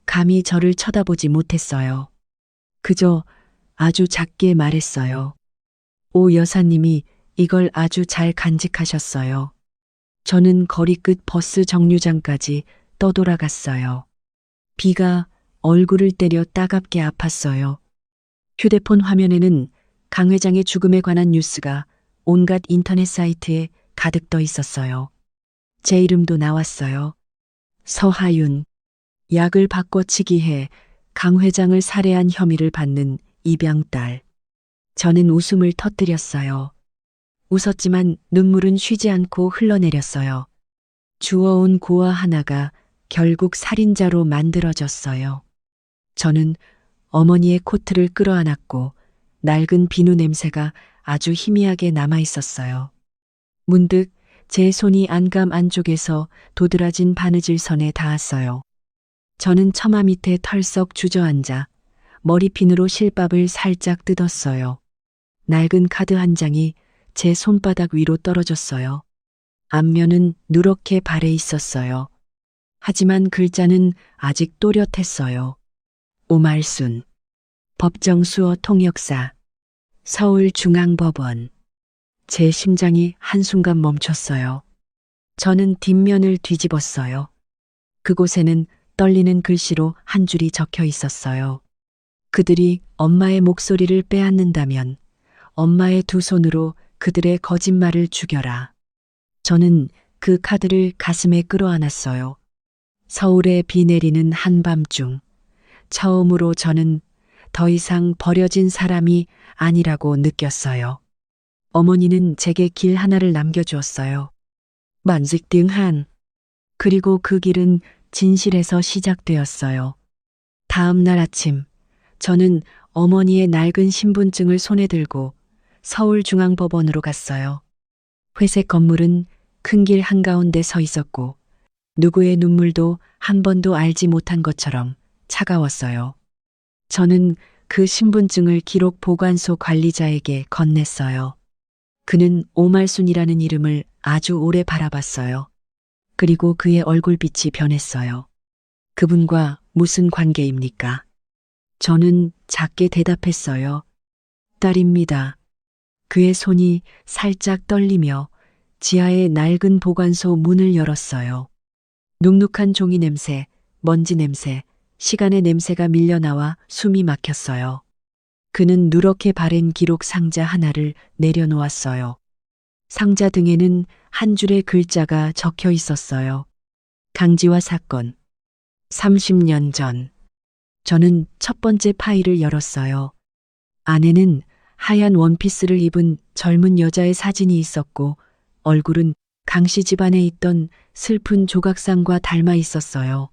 Speaker 2: 감히 저를 쳐다보지 못했어요. 그저 아주 작게 말했어요. 오 여사님이 이걸 아주 잘 간직하셨어요. 저는 거리 끝 버스 정류장까지 떠돌아갔어요. 비가 얼굴을 때려 따갑게 아팠어요. 휴대폰 화면에는 강 회장의 죽음에 관한 뉴스가 온갖 인터넷 사이트에 가득 떠 있었어요. 제 이름도 나왔어요. 서하윤. 약을 바꿔치기 해 강 회장을 살해한 혐의를 받는 입양딸. 저는 웃음을 터뜨렸어요. 웃었지만 눈물은 쉬지 않고 흘러내렸어요. 주워온 고아 하나가 결국 살인자로 만들어졌어요. 저는 어머니의 코트를 끌어안았고 낡은 비누 냄새가 아주 희미하게 남아 있었어요. 문득 제 손이 안감 안쪽에서 도드라진 바느질 선에 닿았어요. 저는 처마 밑에 털썩 주저앉아 머리핀으로 실밥을 살짝 뜯었어요. 낡은 카드 한 장이 제 손바닥 위로 떨어졌어요. 앞면은 누렇게 발해 있었어요. 하지만 글자는 아직 또렷했어요. 오말순. 법정수어 통역사. 서울중앙법원. 제 심장이 한순간 멈췄어요. 저는 뒷면을 뒤집었어요. 그곳에는 떨리는 글씨로 한 줄이 적혀 있었어요. 그들이 엄마의 목소리를 빼앗는다면 엄마의 두 손으로 그들의 거짓말을 죽여라. 저는 그 카드를 가슴에 끌어안았어요. 서울에 비 내리는 한밤중, 처음으로 저는 더 이상 버려진 사람이 아니라고 느꼈어요. 어머니는 제게 길 하나를 남겨주었어요. 만직등한. 그리고 그 길은 진실에서 시작되었어요. 다음 날 아침, 저는 어머니의 낡은 신분증을 손에 들고 서울중앙법원으로 갔어요. 회색 건물은 큰 길 한가운데 서 있었고 누구의 눈물도 한 번도 알지 못한 것처럼 차가웠어요. 저는 그 신분증을 기록 보관소 관리자에게 건넸어요. 그는 오말순이라는 이름을 아주 오래 바라봤어요. 그리고 그의 얼굴빛이 변했어요. 그분과 무슨 관계입니까? 저는 작게 대답했어요. 딸입니다. 그의 손이 살짝 떨리며 지하의 낡은 보관소 문을 열었어요. 눅눅한 종이 냄새, 먼지 냄새, 시간의 냄새가 밀려나와 숨이 막혔어요. 그는 누렇게 바랜 기록 상자 하나를 내려놓았어요. 상자 등에는 한 줄의 글자가 적혀 있었어요. 강지화 사건. 30년 전. 저는 첫 번째 파일을 열었어요. 안에는 하얀 원피스를 입은 젊은 여자의 사진이 있었고 얼굴은 강씨 집안에 있던 슬픈 조각상과 닮아 있었어요.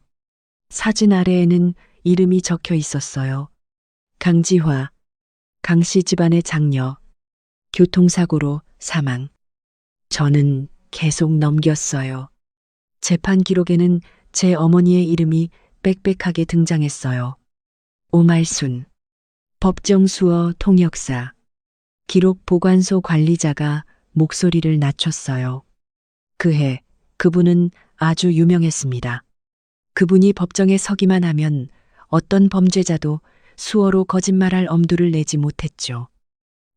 Speaker 2: 사진 아래에는 이름이 적혀 있었어요. 강지화. 강씨 집안의 장녀. 교통사고로 사망. 저는 계속 넘겼어요. 재판 기록에는 제 어머니의 이름이 빽빽하게 등장했어요. 오말순. 법정수어 통역사. 기록 보관소 관리자가 목소리를 낮췄어요. 그해 그분은 아주 유명했습니다. 그분이 법정에 서기만 하면 어떤 범죄자도 수어로 거짓말할 엄두를 내지 못했죠.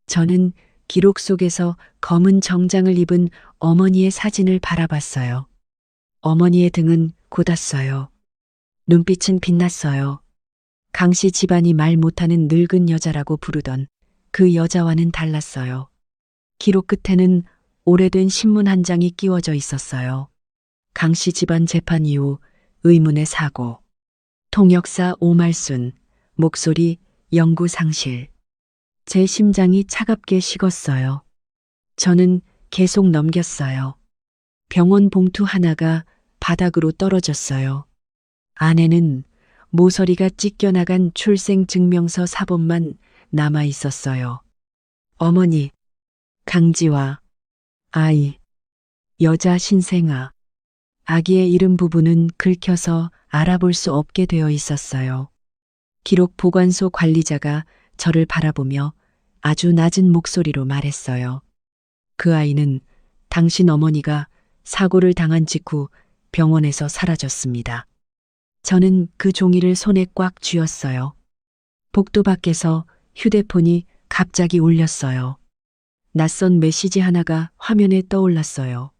Speaker 2: 저는 기록 속에서 검은 정장을 입은 어머니의 사진을 바라봤어요. 어머니의 등은 곧았어요. 눈빛은 빛났어요. 강씨 집안이 말 못하는 늙은 여자라고 부르던 그 여자와는 달랐어요. 기록 끝에는 오래된 신문 한 장이 끼워져 있었어요. 강씨 집안 재판 이후 의문의 사고. 통역사 오말순. 목소리 영구 상실. 제 심장이 차갑게 식었어요. 저는 계속 넘겼어요. 병원 봉투 하나가 바닥으로 떨어졌어요. 안에는 모서리가 찢겨나간 출생증명서 사본만 남아 있었어요. 어머니, 강지화, 아이, 여자 신생아. 아기의 이름 부분은 긁혀서 알아볼 수 없게 되어 있었어요. 기록 보관소 관리자가 저를 바라보며 아주 낮은 목소리로 말했어요. 그 아이는 당신 어머니가 사고를 당한 직후 병원에서 사라졌습니다. 저는 그 종이를 손에 꽉 쥐었어요. 복도 밖에서 휴대폰이 갑자기 울렸어요. 낯선 메시지 하나가 화면에 떠올랐어요.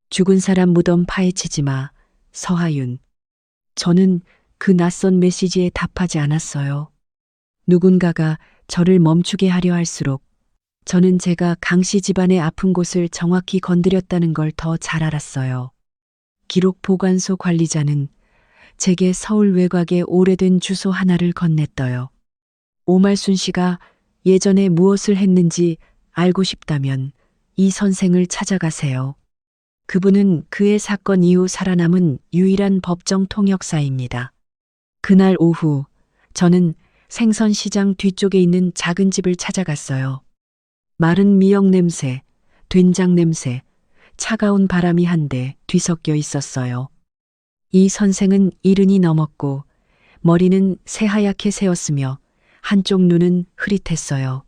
Speaker 2: 죽은 사람 무덤 파헤치지 마. 서하윤. 저는 그 낯선 메시지에 답하지 않았어요. 누군가가 저를 멈추게 하려 할수록 저는 제가 강씨 집안의 아픈 곳을 정확히 건드렸다는 걸 더 잘 알았어요. 기록 보관소 관리자는 제게 서울 외곽의 오래된 주소 하나를 건넸어요. 오말순 씨가 예전에 무엇을 했는지 알고 싶다면 이 선생을 찾아가세요. 그분은 그의 사건 이후 살아남은 유일한 법정 통역사입니다. 그날 오후 저는 생선시장 뒤쪽에 있는 작은 집을 찾아갔어요. 마른 미역 냄새, 된장 냄새, 차가운 바람이 한데 뒤섞여 있었어요. 이 선생은 70이 넘었고 머리는 새하얗게 새었으며 한쪽 눈은 흐릿했어요.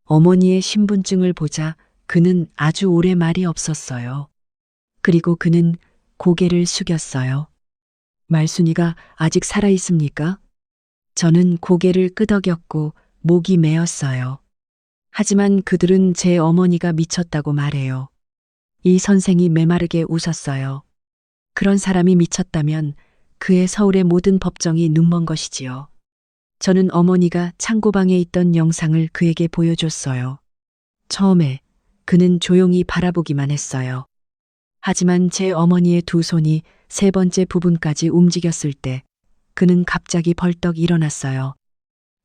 Speaker 2: 어머니의 신분증을 보자 그는 아주 오래 말이 없었어요. 그리고 그는 고개를 숙였어요. 말순이가 아직 살아 있습니까? 저는 고개를 끄덕였고 목이 메었어요. 하지만 그들은 제 어머니가 미쳤다고 말해요. 이 선생이 메마르게 웃었어요. 그런 사람이 미쳤다면 그의 서울의 모든 법정이 눈먼 것이지요. 저는 어머니가 창고방에 있던 영상을 그에게 보여줬어요. 처음에 그는 조용히 바라보기만 했어요. 하지만 제 어머니의 두 손이 세 번째 부분까지 움직였을 때 그는 갑자기 벌떡 일어났어요.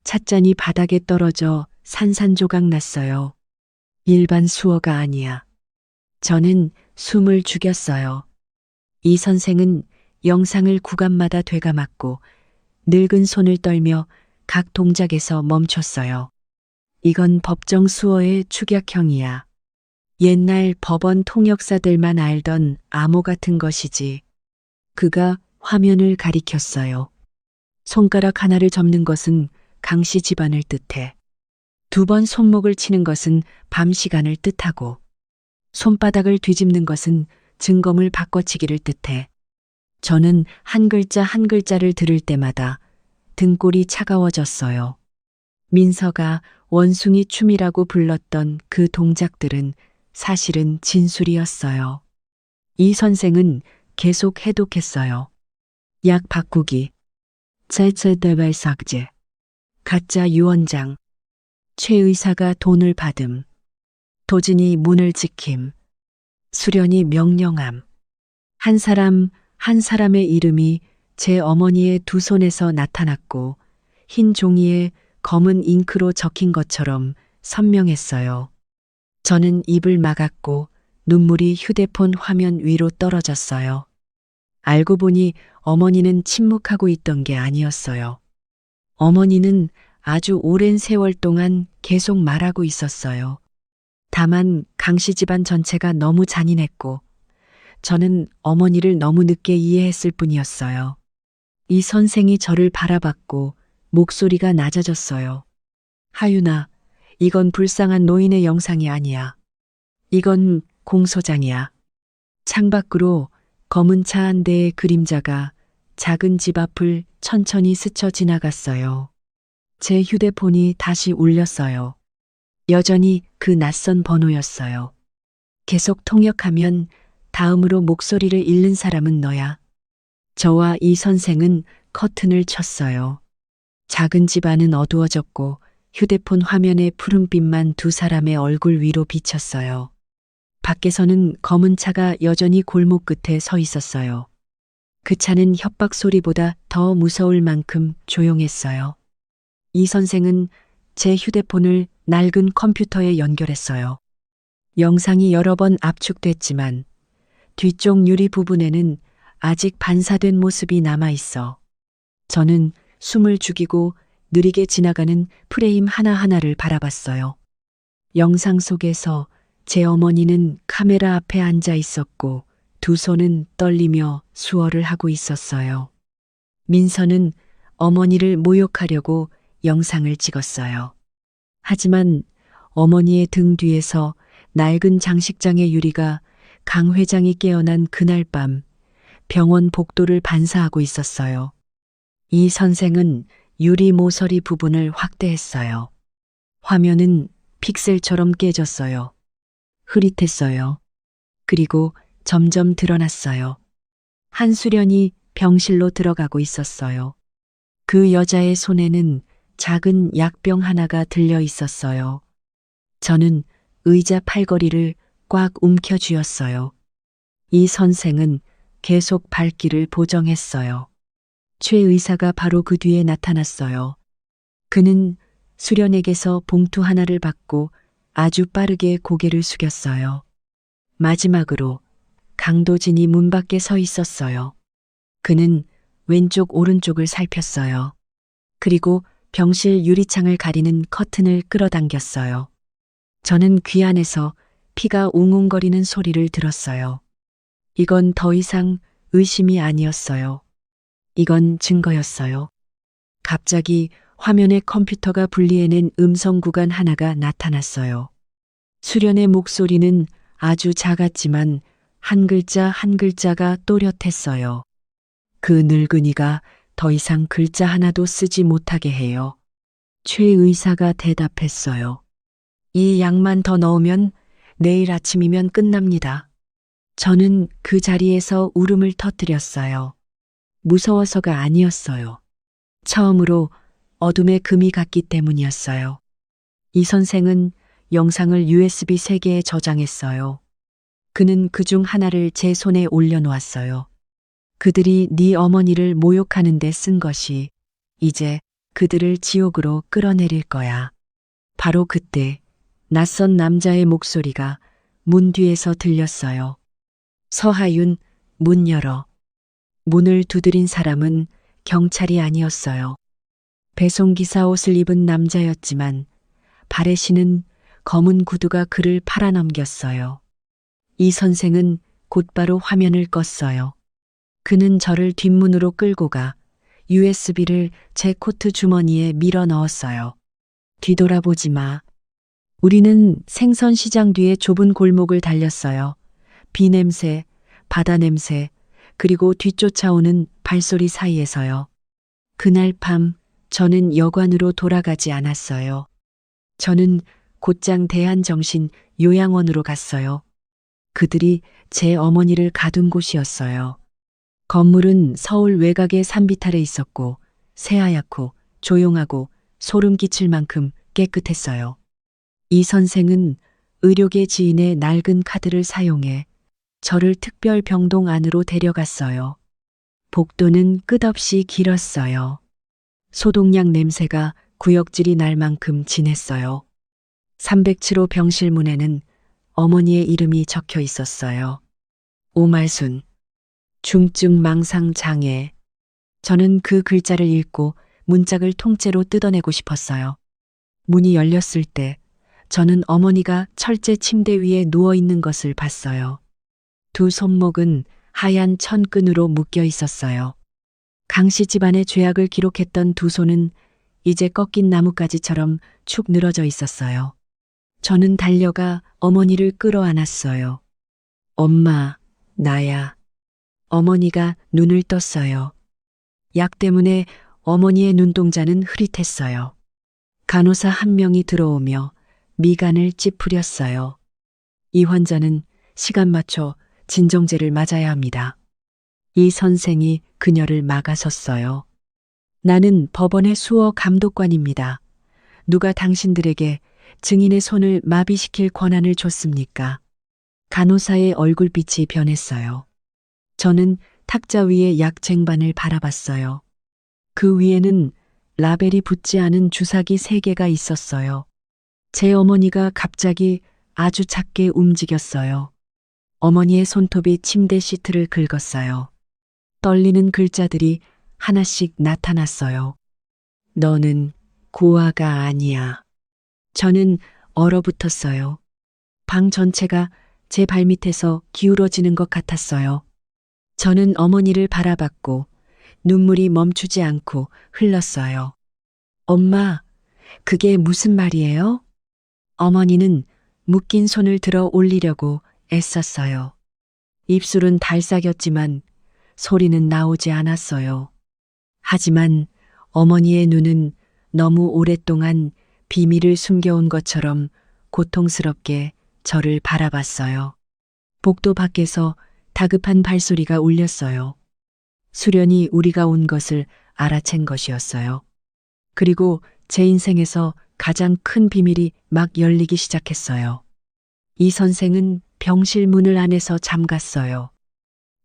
Speaker 2: 찻잔이 바닥에 떨어져 산산조각 났어요. 일반 수어가 아니야. 저는 숨을 죽였어요. 이 선생은 영상을 구간마다 되감았고 늙은 손을 떨며 각 동작에서 멈췄어요. 이건 법정 수어의 축약형이야. 옛날 법원 통역사들만 알던 암호 같은 것이지. 그가 화면을 가리켰어요. 손가락 하나를 접는 것은 강씨 집안을 뜻해. 두 번 손목을 치는 것은 밤 시간을 뜻하고 손바닥을 뒤집는 것은 증거물 바꿔치기를 뜻해. 저는 한 글자 한 글자를 들을 때마다 등골이 차가워졌어요. 민서가 원숭이 춤이라고 불렀던 그 동작들은 사실은 진술이었어요. 이 선생은 계속 해독했어요. 약 바꾸기, 제체대발 삭제, 가짜 유언장, 최 의사가 돈을 받음, 도진이 문을 지킴, 수련이 명령함. 한 사람 한 사람의 이름이 제 어머니의 두 손에서 나타났고 흰 종이에 검은 잉크로 적힌 것처럼 선명했어요. 저는 입을 막았고 눈물이 휴대폰 화면 위로 떨어졌어요. 알고 보니 어머니는 침묵하고 있던 게 아니었어요. 어머니는 아주 오랜 세월 동안 계속 말하고 있었어요. 다만 강씨 집안 전체가 너무 잔인했고 저는 어머니를 너무 늦게 이해했을 뿐이었어요. 이 선생이 저를 바라봤고 목소리가 낮아졌어요. 하윤아, 이건 불쌍한 노인의 영상이 아니야. 이건 공소장이야. 창밖으로 검은 차 한 대의 그림자가 작은 집 앞을 천천히 스쳐 지나갔어요. 제 휴대폰이 다시 울렸어요. 여전히 그 낯선 번호였어요. 계속 통역하면 다음으로 목소리를 잃는 사람은 너야. 저와 이 선생은 커튼을 쳤어요. 작은 집 안은 어두워졌고 휴대폰 화면에 푸른빛만 두 사람의 얼굴 위로 비쳤어요. 밖에서는 검은 차가 여전히 골목 끝에 서 있었어요. 그 차는 협박 소리보다 더 무서울 만큼 조용했어요. 이 선생은 제 휴대폰을 낡은 컴퓨터에 연결했어요. 영상이 여러 번 압축됐지만 뒤쪽 유리 부분에는 아직 반사된 모습이 남아 있어. 저는 숨을 죽이고 느리게 지나가는 프레임 하나하나를 바라봤어요. 영상 속에서 제 어머니는 카메라 앞에 앉아 있었고 두 손은 떨리며 수어를 하고 있었어요. 민서는 어머니를 모욕하려고 영상을 찍었어요. 하지만 어머니의 등 뒤에서 낡은 장식장의 유리가 강 회장이 깨어난 그날 밤 병원 복도를 반사하고 있었어요. 이 선생은 유리 모서리 부분을 확대했어요. 화면은 픽셀처럼 깨졌어요. 흐릿했어요. 그리고 점점 드러났어요. 한수련이 병실로 들어가고 있었어요. 그 여자의 손에는 작은 약병 하나가 들려 있었어요. 저는 의자 팔걸이를 꽉 움켜쥐었어요. 이 선생은 계속 발길을 보정했어요. 최 의사가 바로 그 뒤에 나타났어요. 그는 수련에게서 봉투 하나를 받고 아주 빠르게 고개를 숙였어요. 마지막으로 강도진이 문 밖에 서 있었어요. 그는 왼쪽 오른쪽을 살폈어요. 그리고 병실 유리창을 가리는 커튼을 끌어당겼어요. 저는 귀 안에서 피가 웅웅거리는 소리를 들었어요. 이건 더 이상 의심이 아니었어요. 이건 증거였어요. 갑자기 화면에 컴퓨터가 분리해낸 음성 구간 하나가 나타났어요. 수련의 목소리는 아주 작았지만 한 글자 한 글자가 또렷했어요. 그 늙은이가 더 이상 글자 하나도 쓰지 못하게 해요. 최 의사가 대답했어요. 이 약만 더 넣으면 내일 아침이면 끝납니다. 저는 그 자리에서 울음을 터뜨렸어요. 무서워서가 아니었어요. 처음으로 어둠에 금이 갔기 때문이었어요. 이 선생은 영상을 USB 3개에 저장했어요. 그는 그중 하나를 제 손에 올려놓았어요. 그들이 네 어머니를 모욕하는 데 쓴 것이 이제 그들을 지옥으로 끌어내릴 거야. 바로 그때 낯선 남자의 목소리가 문 뒤에서 들렸어요. 서하윤, 문 열어. 문을 두드린 사람은 경찰이 아니었어요. 배송기사 옷을 입은 남자였지만 발에 신은 검은 구두가 그를 팔아넘겼어요. 이 선생은 곧바로 화면을 껐어요. 그는 저를 뒷문으로 끌고 가 USB를 제 코트 주머니에 밀어 넣었어요. 뒤돌아보지 마. 우리는 생선 시장 뒤에 좁은 골목을 달렸어요. 비 냄새, 바다 냄새, 그리고 뒤쫓아오는 발소리 사이에서요. 그날 밤 저는 여관으로 돌아가지 않았어요. 저는 곧장 대한정신 요양원으로 갔어요. 그들이 제 어머니를 가둔 곳이었어요. 건물은 서울 외곽의 산비탈에 있었고 새하얗고 조용하고 소름 끼칠 만큼 깨끗했어요. 이 선생은 의료계 지인의 낡은 카드를 사용해 저를 특별 병동 안으로 데려갔어요. 복도는 끝없이 길었어요. 소독약 냄새가 구역질이 날 만큼 진했어요. 307호 병실 문에는 어머니의 이름이 적혀 있었어요. 오말순, 중증 망상 장애. 저는 그 글자를 읽고 문짝을 통째로 뜯어내고 싶었어요. 문이 열렸을 때 저는 어머니가 철제 침대 위에 누워 있는 것을 봤어요. 두 손목은 하얀 천끈으로 묶여 있었어요. 강씨 집안의 죄악을 기록했던 두 손은 이제 꺾인 나뭇가지처럼 축 늘어져 있었어요. 저는 달려가 어머니를 끌어안았어요. 엄마, 나야. 어머니가 눈을 떴어요. 약 때문에 어머니의 눈동자는 흐릿했어요. 간호사 한 명이 들어오며 미간을 찌푸렸어요. 이 환자는 시간 맞춰 진정제를 맞아야 합니다. 이 선생이 그녀를 막아섰어요. 나는 법원의 수어 감독관입니다. 누가 당신들에게 증인의 손을 마비시킬 권한을 줬습니까? 간호사의 얼굴빛이 변했어요. 저는 탁자 위의 약 쟁반을 바라봤어요. 그 위에는 라벨이 붙지 않은 주사기 3개가 있었어요. 제 어머니가 갑자기 아주 작게 움직였어요. 어머니의 손톱이 침대 시트를 긁었어요. 떨리는 글자들이 하나씩 나타났어요. 너는 고아가 아니야. 저는 얼어붙었어요. 방 전체가 제 발밑에서 기울어지는 것 같았어요. 저는 어머니를 바라봤고 눈물이 멈추지 않고 흘렀어요. 엄마, 그게 무슨 말이에요? 어머니는 묶인 손을 들어 올리려고 애썼어요. 입술은 달싹였지만 소리는 나오지 않았어요. 하지만 어머니의 눈은 너무 오랫동안 비밀을 숨겨온 것처럼 고통스럽게 저를 바라봤어요. 복도 밖에서 다급한 발소리가 울렸어요. 수련이 우리가 온 것을 알아챈 것이었어요. 그리고 제 인생에서 가장 큰 비밀이 막 열리기 시작했어요. 이 선생은 병실 문을 안에서 잠갔어요.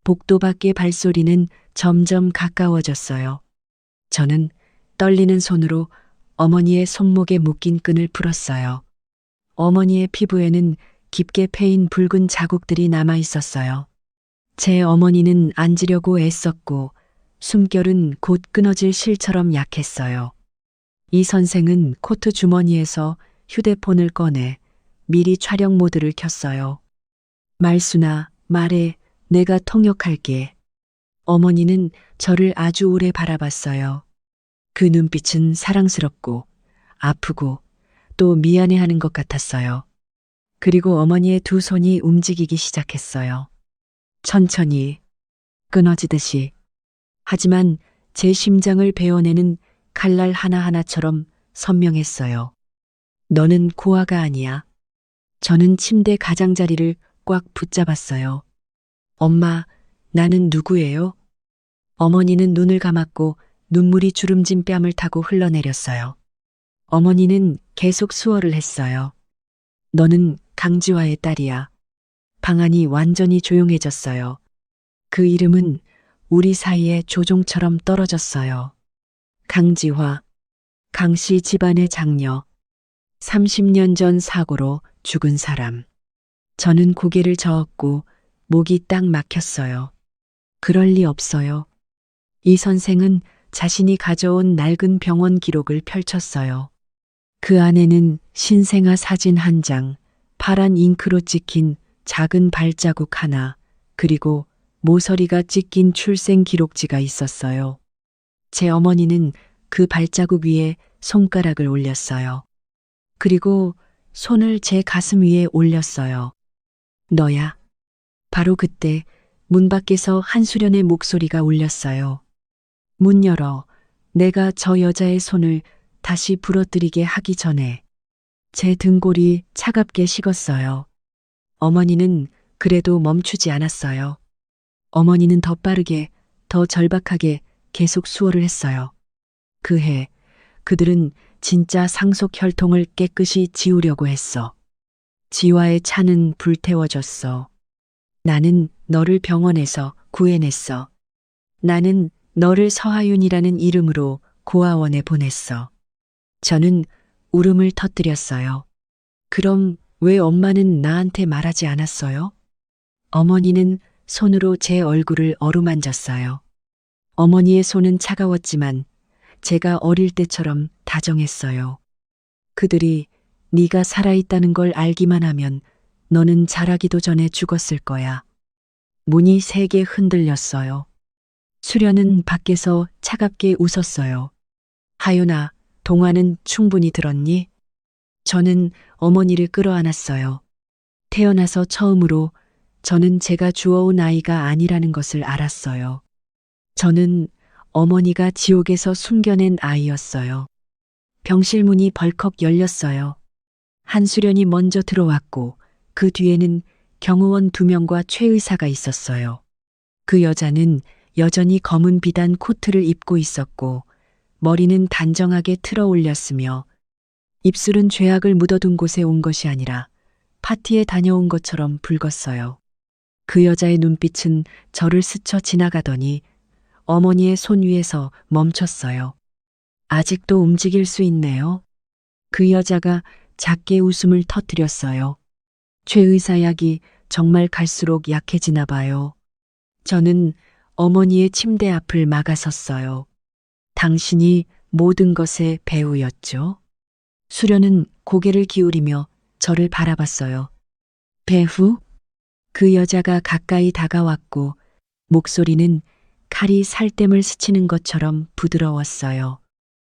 Speaker 2: 복도 밖의 발소리는 점점 가까워졌어요. 저는 떨리는 손으로 어머니의 손목에 묶인 끈을 풀었어요. 어머니의 피부에는 깊게 패인 붉은 자국들이 남아 있었어요. 제 어머니는 앉으려고 애썼고 숨결은 곧 끊어질 실처럼 약했어요. 이 선생은 코트 주머니에서 휴대폰을 꺼내 미리 촬영 모드를 켰어요. 말순아, 말해, 내가 통역할게. 어머니는 저를 아주 오래 바라봤어요. 그 눈빛은 사랑스럽고 아프고 또 미안해하는 것 같았어요. 그리고 어머니의 두 손이 움직이기 시작했어요. 천천히, 끊어지듯이. 하지만 제 심장을 베어내는 칼날 하나하나처럼 선명했어요. 너는 고아가 아니야. 저는 침대 가장자리를 꽉 붙잡았어요. 엄마, 나는 누구예요? 어머니는 눈을 감았고 눈물이 주름진 뺨을 타고 흘러내렸어요. 어머니는 계속 수어를 했어요. 너는 강지화의 딸이야. 방 안이 완전히 조용해졌어요. 그 이름은 우리 사이에 조종처럼 떨어졌어요. 강지화, 강씨 집안의 장녀. 30년 전 사고로 죽은 사람. 저는 고개를 저었고 목이 딱 막혔어요. 그럴 리 없어요. 이 선생은 자신이 가져온 낡은 병원 기록을 펼쳤어요. 그 안에는 신생아 사진 한 장, 파란 잉크로 찍힌 작은 발자국 하나, 그리고 모서리가 찢긴 출생 기록지가 있었어요. 제 어머니는 그 발자국 위에 손가락을 올렸어요. 그리고 손을 제 가슴 위에 올렸어요. 너야. 바로 그때 문 밖에서 한수련의 목소리가 울렸어요. 문 열어. 내가 저 여자의 손을 다시 부러뜨리게 하기 전에. 제 등골이 차갑게 식었어요. 어머니는 그래도 멈추지 않았어요. 어머니는 더 빠르게, 더 절박하게 계속 수어를 했어요. 그 해, 그들은 진짜 상속 혈통을 깨끗이 지우려고 했어. 지화의 차는 불태워졌어. 나는 너를 병원에서 구해냈어. 나는 너를 서하윤이라는 이름으로 고아원에 보냈어. 저는 울음을 터뜨렸어요. 그럼 왜 엄마는 나한테 말하지 않았어요? 어머니는 손으로 제 얼굴을 어루만졌어요. 어머니의 손은 차가웠지만 제가 어릴 때처럼 다정했어요. 그들이 네가 살아있다는 걸 알기만 하면 너는 자라기도 전에 죽었을 거야. 문이 세게 흔들렸어요. 수련은 밖에서 차갑게 웃었어요. 하윤아, 동화는 충분히 들었니? 저는 어머니를 끌어안았어요. 태어나서 처음으로 저는 제가 주워온 아이가 아니라는 것을 알았어요. 저는 어머니가 지옥에서 숨겨낸 아이였어요. 병실 문이 벌컥 열렸어요. 한수련이 먼저 들어왔고 그 뒤에는 경호원 2명과 최 의사가 있었어요. 그 여자는 여전히 검은 비단 코트를 입고 있었고 머리는 단정하게 틀어 올렸으며 입술은 죄악을 묻어둔 곳에 온 것이 아니라 파티에 다녀온 것처럼 붉었어요. 그 여자의 눈빛은 저를 스쳐 지나가더니 어머니의 손 위에서 멈췄어요. 아직도 움직일 수 있네요. 그 여자가 작게 웃음을 터뜨렸어요. 최 의사 약이 정말 갈수록 약해지나 봐요. 저는 어머니의 침대 앞을 막아섰어요. 당신이 모든 것의 배우였죠? 수련은 고개를 기울이며 저를 바라봤어요. 배우? 그 여자가 가까이 다가왔고 목소리는 칼이 살땜을 스치는 것처럼 부드러웠어요.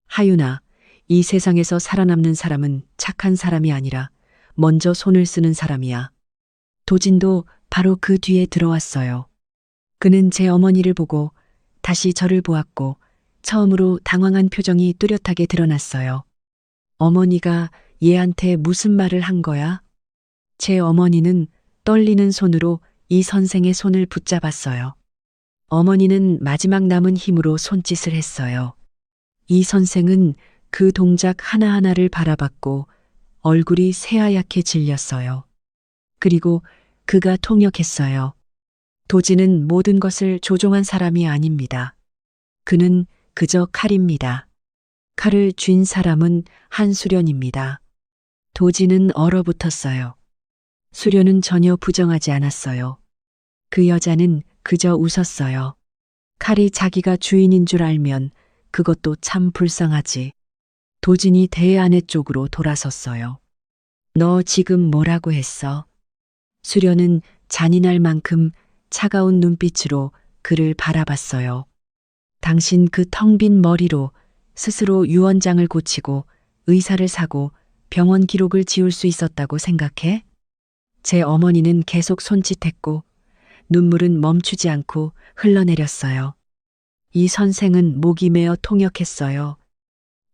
Speaker 2: 하윤아, 이 세상에서 살아남는 사람은 착한 사람이 아니라 먼저 손을 쓰는 사람이야. 도진도 바로 그 뒤에 들어왔어요. 그는 제 어머니를 보고 다시 저를 보았고 처음으로 당황한 표정이 뚜렷하게 드러났어요. 어머니가 얘한테 무슨 말을 한 거야? 제 어머니는 떨리는 손으로 이 선생의 손을 붙잡았어요. 어머니는 마지막 남은 힘으로 손짓을 했어요. 이 선생은 그 동작 하나하나를 바라봤고 얼굴이 새하얗게 질렸어요. 그리고 그가 통역했어요. 도지는 모든 것을 조종한 사람이 아닙니다. 그는 그저 칼입니다. 칼을 쥔 사람은 한수련입니다. 도지는 얼어붙었어요. 수련은 전혀 부정하지 않았어요. 그 여자는 그저 웃었어요. 칼이 자기가 주인인 줄 알면 그것도 참 불쌍하지. 도진이 대 아내 쪽으로 돌아섰어요. 너 지금 뭐라고 했어? 수련은 잔인할 만큼 차가운 눈빛으로 그를 바라봤어요. 당신 그 텅 빈 머리로 스스로 유언장을 고치고 의사를 사고 병원 기록을 지울 수 있었다고 생각해? 제 어머니는 계속 손짓했고 눈물은 멈추지 않고 흘러내렸어요. 이 선생은 목이 메어 통역했어요.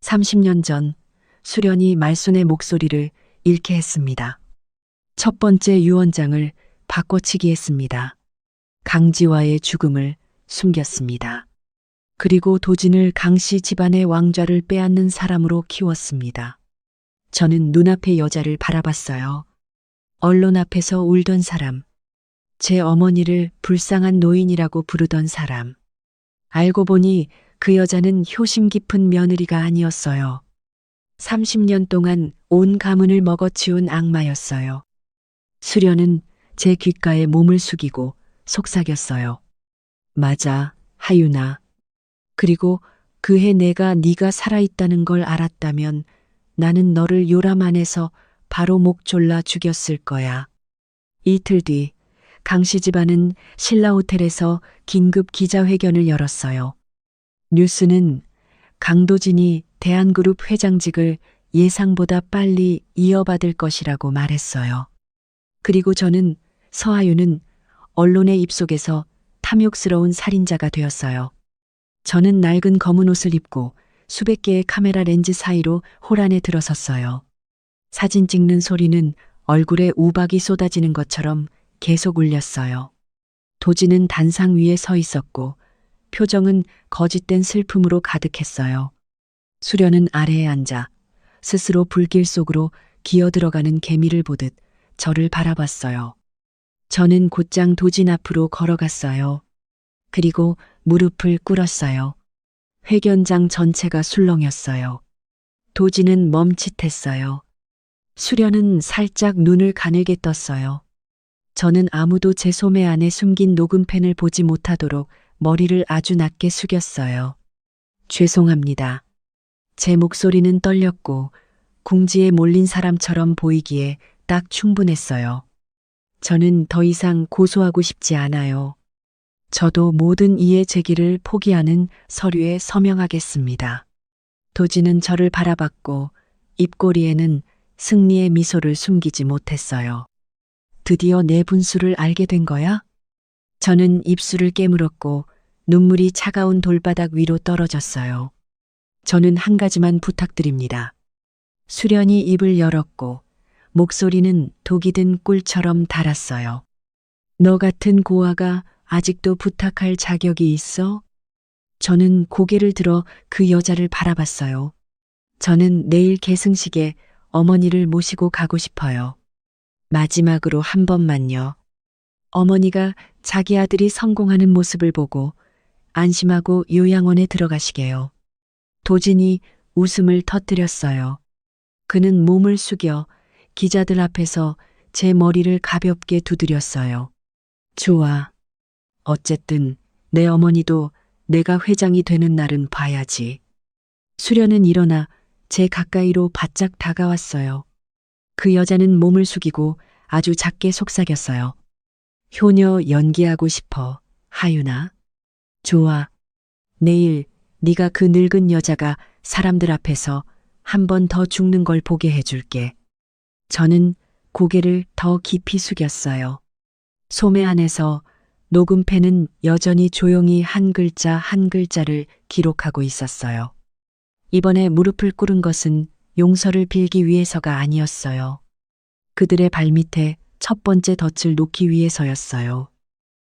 Speaker 2: 30년 전 수련이 말순의 목소리를 잃게 했습니다. 첫 번째 유언장을 바꿔치기 했습니다. 강지화의 죽음을 숨겼습니다. 그리고 도진을 강씨 집안의 왕좌를 빼앗는 사람으로 키웠습니다. 저는 눈앞의 여자를 바라봤어요. 언론 앞에서 울던 사람, 제 어머니를 불쌍한 노인이라고 부르던 사람. 알고 보니 그 여자는 효심 깊은 며느리가 아니었어요. 30년 동안 온 가문을 먹어치운 악마였어요. 수련은 제 귓가에 몸을 숙이고 속삭였어요. 맞아, 하윤아. 그리고 그해 내가 네가 살아있다는 걸 알았다면 나는 너를 요람 안에서 바로 목 졸라 죽였을 거야. 이틀 뒤 강씨 집안은 신라 호텔에서 긴급 기자회견을 열었어요. 뉴스는 강도진이 대한그룹 회장직을 예상보다 빨리 이어받을 것이라고 말했어요. 그리고 저는 서하윤은 언론의 입속에서 탐욕스러운 살인자가 되었어요. 저는 낡은 검은 옷을 입고 수백 개의 카메라 렌즈 사이로 홀 안에 들어섰어요. 사진 찍는 소리는 얼굴에 우박이 쏟아지는 것처럼 계속 울렸어요. 도지는 단상 위에 서 있었고 표정은 거짓된 슬픔으로 가득했어요. 수련은 아래에 앉아 스스로 불길 속으로 기어들어가는 개미를 보듯 저를 바라봤어요. 저는 곧장 도진 앞으로 걸어갔어요. 그리고 무릎을 꿇었어요. 회견장 전체가 술렁였어요. 도진은 멈칫했어요. 수련은 살짝 눈을 가늘게 떴어요. 저는 아무도 제 소매 안에 숨긴 녹음펜을 보지 못하도록 머리를 아주 낮게 숙였어요. 죄송합니다. 제 목소리는 떨렸고 궁지에 몰린 사람처럼 보이기에 딱 충분했어요. 저는 더 이상 고소하고 싶지 않아요. 저도 모든 이해 제기를 포기하는 서류에 서명하겠습니다. 도지는 저를 바라봤고 입꼬리에는 승리의 미소를 숨기지 못했어요. 드디어 내 분수를 알게 된 거야? 저는 입술을 깨물었고 눈물이 차가운 돌바닥 위로 떨어졌어요. 저는 한 가지만 부탁드립니다. 수련이 입을 열었고 목소리는 독이 든 꿀처럼 달았어요. 너 같은 고아가 아직도 부탁할 자격이 있어? 저는 고개를 들어 그 여자를 바라봤어요. 저는 내일 계승식에 어머니를 모시고 가고 싶어요. 마지막으로 한 번만요. 어머니가 자기 아들이 성공하는 모습을 보고 안심하고 요양원에 들어가시게요. 도진이 웃음을 터뜨렸어요. 그는 몸을 숙여 기자들 앞에서 제 머리를 가볍게 두드렸어요. 좋아. 어쨌든 내 어머니도 내가 회장이 되는 날은 봐야지. 수련은 일어나 제 가까이로 바짝 다가왔어요. 그 여자는 몸을 숙이고 아주 작게 속삭였어요. 효녀 연기하고 싶어, 하윤아. 좋아. 내일 네가 그 늙은 여자가 사람들 앞에서 한 번 더 죽는 걸 보게 해줄게. 저는 고개를 더 깊이 숙였어요. 소매 안에서 녹음펜은 여전히 조용히 한 글자 한 글자를 기록하고 있었어요. 이번에 무릎을 꿇은 것은 용서를 빌기 위해서가 아니었어요. 그들의 발밑에 첫 번째 덫을 놓기 위해서였어요.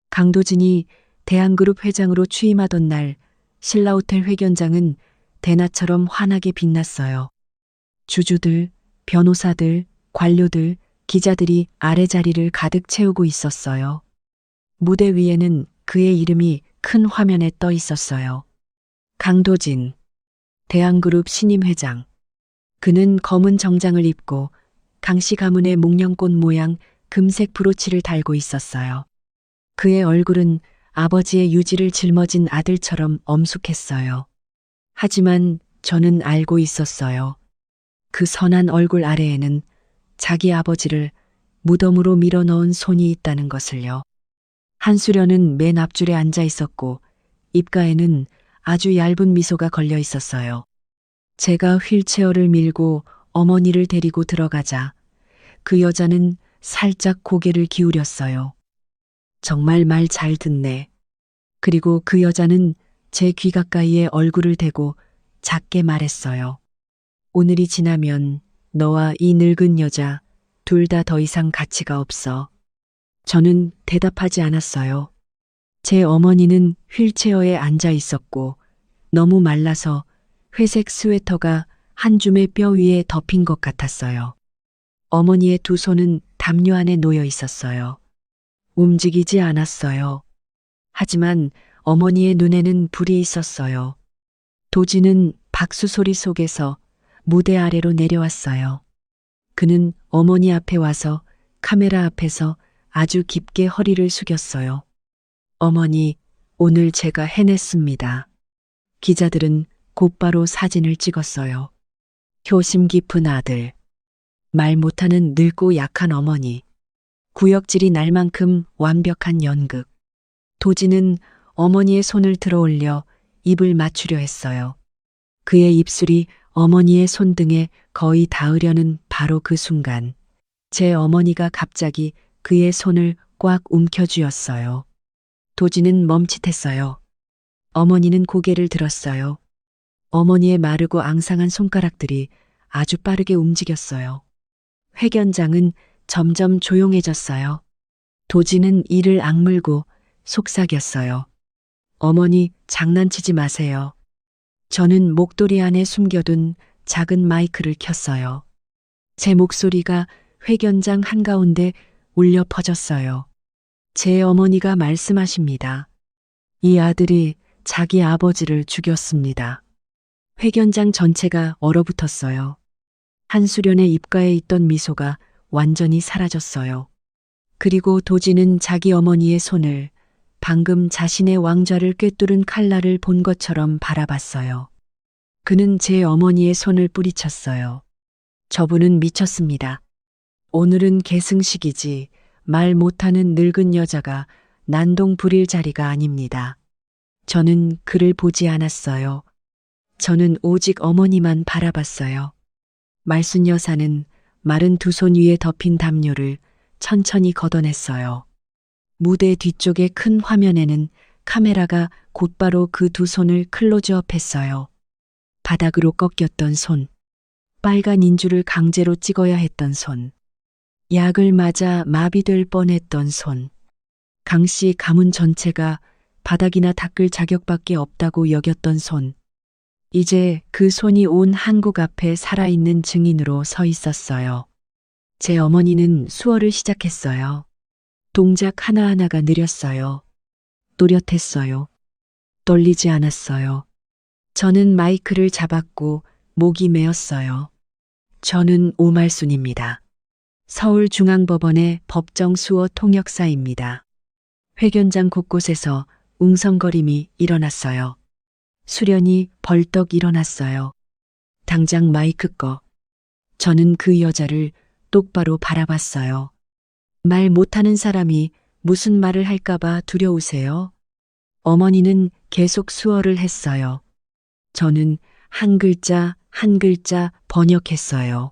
Speaker 2: 강도진이 대한그룹 회장으로 취임하던 날 신라호텔 회견장은 대낮처럼 환하게 빛났어요. 주주들, 변호사들, 관료들, 기자들이 아래 자리를 가득 채우고 있었어요. 무대 위에는 그의 이름이 큰 화면에 떠 있었어요. 강도진, 대한그룹 신임 회장. 그는 검은 정장을 입고 강씨 가문의 목련꽃 모양 금색 브로치를 달고 있었어요. 그의 얼굴은 아버지의 유지를 짊어진 아들처럼 엄숙했어요. 하지만 저는 알고 있었어요. 그 선한 얼굴 아래에는 자기 아버지를 무덤으로 밀어넣은 손이 있다는 것을요. 한수련은 맨 앞줄에 앉아 있었고 입가에는 아주 얇은 미소가 걸려 있었어요. 제가 휠체어를 밀고 어머니를 데리고 들어가자 그 여자는 살짝 고개를 기울였어요. 정말 말 잘 듣네. 그리고 그 여자는 제 귀 가까이에 얼굴을 대고 작게 말했어요. 오늘이 지나면 너와 이 늙은 여자 둘 다 더 이상 가치가 없어. 저는 대답하지 않았어요. 제 어머니는 휠체어에 앉아 있었고 너무 말라서 회색 스웨터가 한 줌의 뼈 위에 덮인 것 같았어요. 어머니의 두 손은 담요 안에 놓여 있었어요. 움직이지 않았어요. 하지만 어머니의 눈에는 불이 있었어요. 도지는 박수 소리 속에서 무대 아래로 내려왔어요. 그는 어머니 앞에 와서 카메라 앞에서 아주 깊게 허리를 숙였어요. 어머니, 오늘 제가 해냈습니다. 기자들은 곧바로 사진을 찍었어요. 효심 깊은 아들. 말 못하는 늙고 약한 어머니. 구역질이 날 만큼 완벽한 연극. 도지는 어머니의 손을 들어 올려 입을 맞추려 했어요. 그의 입술이 어머니의 손등에 거의 닿으려는 바로 그 순간, 제 어머니가 갑자기 그의 손을 꽉 움켜쥐었어요. 도지는 멈칫했어요. 어머니는 고개를 들었어요. 어머니의 마르고 앙상한 손가락들이 아주 빠르게 움직였어요. 회견장은 점점 조용해졌어요. 도지는 이를 악물고 속삭였어요. 어머니, 장난치지 마세요. 저는 목도리 안에 숨겨둔 작은 마이크를 켰어요. 제 목소리가 회견장 한가운데 울려 퍼졌어요. 제 어머니가 말씀하십니다. 이 아들이 자기 아버지를 죽였습니다. 회견장 전체가 얼어붙었어요. 한수련의 입가에 있던 미소가 완전히 사라졌어요. 그리고 도지는 자기 어머니의 손을 방금 자신의 왕좌를 꿰뚫은 칼날을 본 것처럼 바라봤어요. 그는 제 어머니의 손을 뿌리쳤어요. 저분은 미쳤습니다. 오늘은 계승식이지 말 못하는 늙은 여자가 난동 부릴 자리가 아닙니다. 저는 그를 보지 않았어요. 저는 오직 어머니만 바라봤어요. 말순 여사는 마른 두 손 위에 덮인 담요를 천천히 걷어냈어요. 무대 뒤쪽의 큰 화면에는 카메라가 곧바로 그 두 손을 클로즈업했어요. 바닥으로 꺾였던 손, 빨간 인주를 강제로 찍어야 했던 손, 약을 맞아 마비될 뻔했던 손, 강씨 가문 전체가 바닥이나 닦을 자격밖에 없다고 여겼던 손. 이제 그 손이 온 한국 앞에 살아있는 증인으로 서 있었어요. 제 어머니는 수어를 시작했어요. 동작 하나하나가 느렸어요. 또렷했어요. 떨리지 않았어요. 저는 마이크를 잡았고 목이 메었어요. 저는 오말순입니다. 서울중앙법원의 법정 수어 통역사입니다. 회견장 곳곳에서 웅성거림이 일어났어요. 수련이 벌떡 일어났어요. 당장 마이크 꺼. 저는 그 여자를 똑바로 바라봤어요. 말 못하는 사람이 무슨 말을 할까봐 두려우세요? 어머니는 계속 수어를 했어요. 저는 한 글자 한 글자 번역했어요.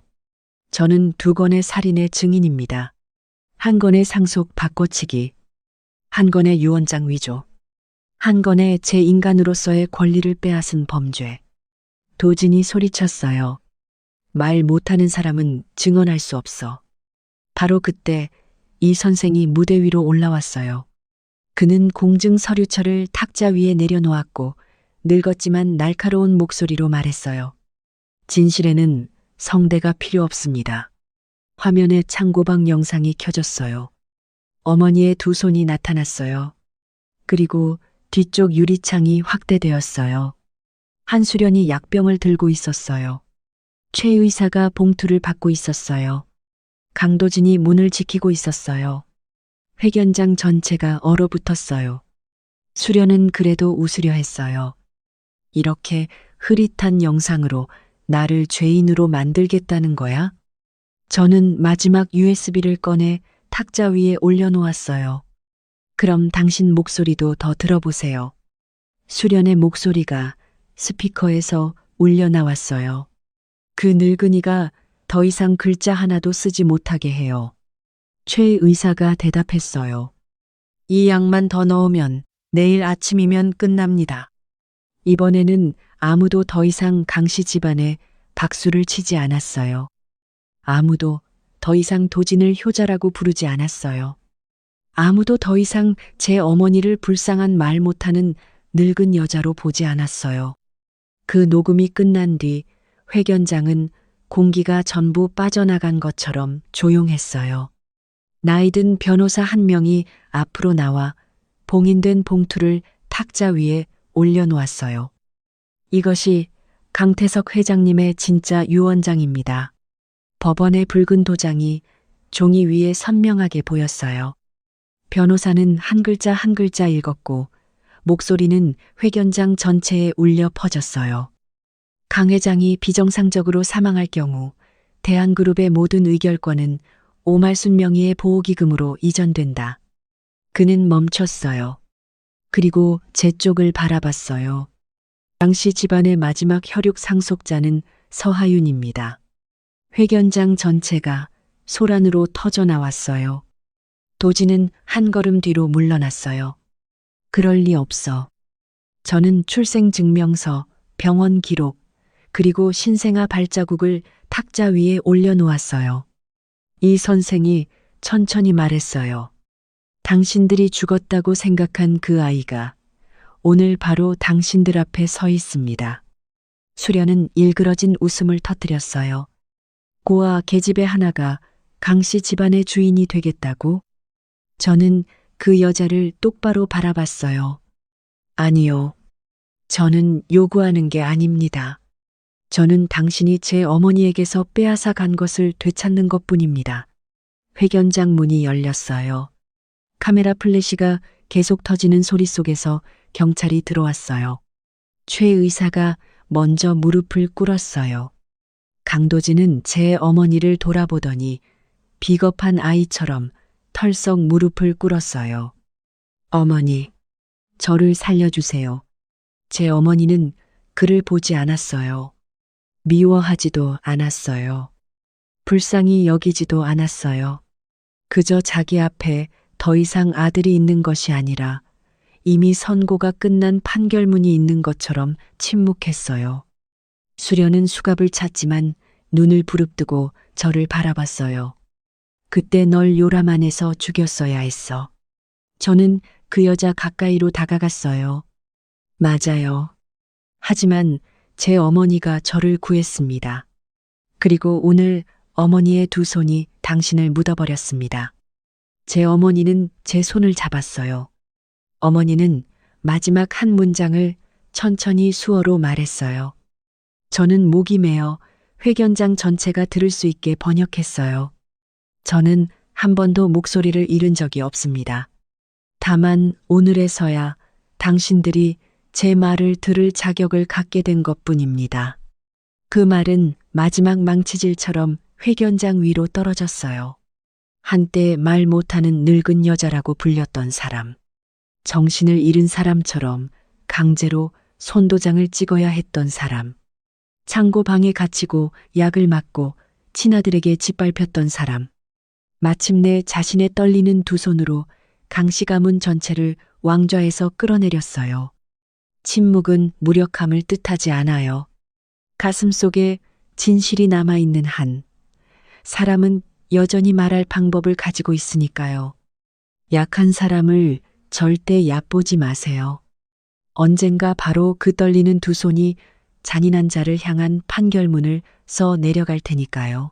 Speaker 2: 저는 2건의 살인의 증인입니다. 1건의 상속 바꿔치기, 1건의 유언장 위조, 1건의 제 인간으로서의 권리를 빼앗은 범죄. 도진이 소리쳤어요. 말 못하는 사람은 증언할 수 없어. 바로 그때 이 선생이 무대 위로 올라왔어요. 그는 공증 서류철을 탁자 위에 내려놓았고 늙었지만 날카로운 목소리로 말했어요. 진실에는 성대가 필요 없습니다. 화면에 창고방 영상이 켜졌어요. 어머니의 2 손이 나타났어요. 그리고 뒤쪽 유리창이 확대되었어요. 한수련이 약병을 들고 있었어요. 최 의사가 봉투를 받고 있었어요. 강도진이 문을 지키고 있었어요. 회견장 전체가 얼어붙었어요. 수련은 그래도 웃으려 했어요. 이렇게 흐릿한 영상으로 나를 죄인으로 만들겠다는 거야? 저는 마지막 USB를 꺼내 탁자 위에 올려놓았어요. 그럼 당신 목소리도 더 들어보세요. 수련의 목소리가 스피커에서 울려 나왔어요. 그 늙은이가 더 이상 글자 하나도 쓰지 못하게 해요. 최 의사가 대답했어요. 이 약만 더 넣으면 내일 아침이면 끝납니다. 이번에는 아무도 더 이상 강씨 집안에 박수를 치지 않았어요. 아무도 더 이상 도진을 효자라고 부르지 않았어요. 아무도 더 이상 제 어머니를 불쌍한 말 못하는 늙은 여자로 보지 않았어요. 그 녹음이 끝난 뒤 회견장은 공기가 전부 빠져나간 것처럼 조용했어요. 나이든 변호사 1명이 앞으로 나와 봉인된 봉투를 탁자 위에 올려놓았어요. 이것이 강태석 회장님의 진짜 유언장입니다. 법원의 붉은 도장이 종이 위에 선명하게 보였어요. 변호사는 한 글자 한 글자 읽었고 목소리는 회견장 전체에 울려 퍼졌어요. 강 회장이 비정상적으로 사망할 경우 대한그룹의 모든 의결권은 오말순 명의의 보호기금으로 이전된다. 그는 멈췄어요. 그리고 제 쪽을 바라봤어요. 당시 집안의 마지막 혈육 상속자는 서하윤입니다. 회견장 전체가 소란으로 터져 나왔어요. 도진은 한 걸음 뒤로 물러났어요. 그럴 리 없어. 저는 출생증명서, 병원 기록, 그리고 신생아 발자국을 탁자 위에 올려놓았어요. 이 선생이 천천히 말했어요. 당신들이 죽었다고 생각한 그 아이가 오늘 바로 당신들 앞에 서 있습니다. 수련은 일그러진 웃음을 터뜨렸어요. 고아 계집애 하나가 강씨 집안의 주인이 되겠다고? 저는 그 여자를 똑바로 바라봤어요. 아니요. 저는 요구하는 게 아닙니다. 저는 당신이 제 어머니에게서 빼앗아 간 것을 되찾는 것뿐입니다. 회견장 문이 열렸어요. 카메라 플래시가 계속 터지는 소리 속에서 경찰이 들어왔어요. 최 의사가 먼저 무릎을 꿇었어요. 강도진은 제 어머니를 돌아보더니 비겁한 아이처럼 털썩 무릎을 꿇었어요. 어머니, 저를 살려주세요. 제 어머니는 그를 보지 않았어요. 미워하지도 않았어요. 불쌍히 여기지도 않았어요. 그저 자기 앞에 더 이상 아들이 있는 것이 아니라 이미 선고가 끝난 판결문이 있는 것처럼 침묵했어요. 수련은 수갑을 찼지만 눈을 부릅뜨고 저를 바라봤어요. 그때 널 요람 안에서 죽였어야 했어. 저는 그 여자 가까이로 다가갔어요. 맞아요. 하지만 제 어머니가 저를 구했습니다. 그리고 오늘 어머니의 2 손이 당신을 묻어버렸습니다. 제 어머니는 제 손을 잡았어요. 어머니는 마지막 한 문장을 천천히 수어로 말했어요. 저는 목이 메어 회견장 전체가 들을 수 있게 번역했어요. 저는 한 번도 목소리를 잃은 적이 없습니다. 다만 오늘에서야 당신들이 제 말을 들을 자격을 갖게 된 것뿐입니다. 그 말은 마지막 망치질처럼 회견장 위로 떨어졌어요. 한때 말 못하는 늙은 여자라고 불렸던 사람. 정신을 잃은 사람처럼 강제로 손도장을 찍어야 했던 사람. 창고 방에 갇히고 약을 맞고 친아들에게 짓밟혔던 사람. 마침내 자신의 떨리는 두 손으로 강씨 가문 전체를 왕좌에서 끌어내렸어요. 침묵은 무력함을 뜻하지 않아요. 가슴 속에 진실이 남아있는 한 사람은 여전히 말할 방법을 가지고 있으니까요. 약한 사람을 절대 얕보지 마세요. 언젠가 바로 그 떨리는 두 손이 잔인한 자를 향한 판결문을 써 내려갈 테니까요.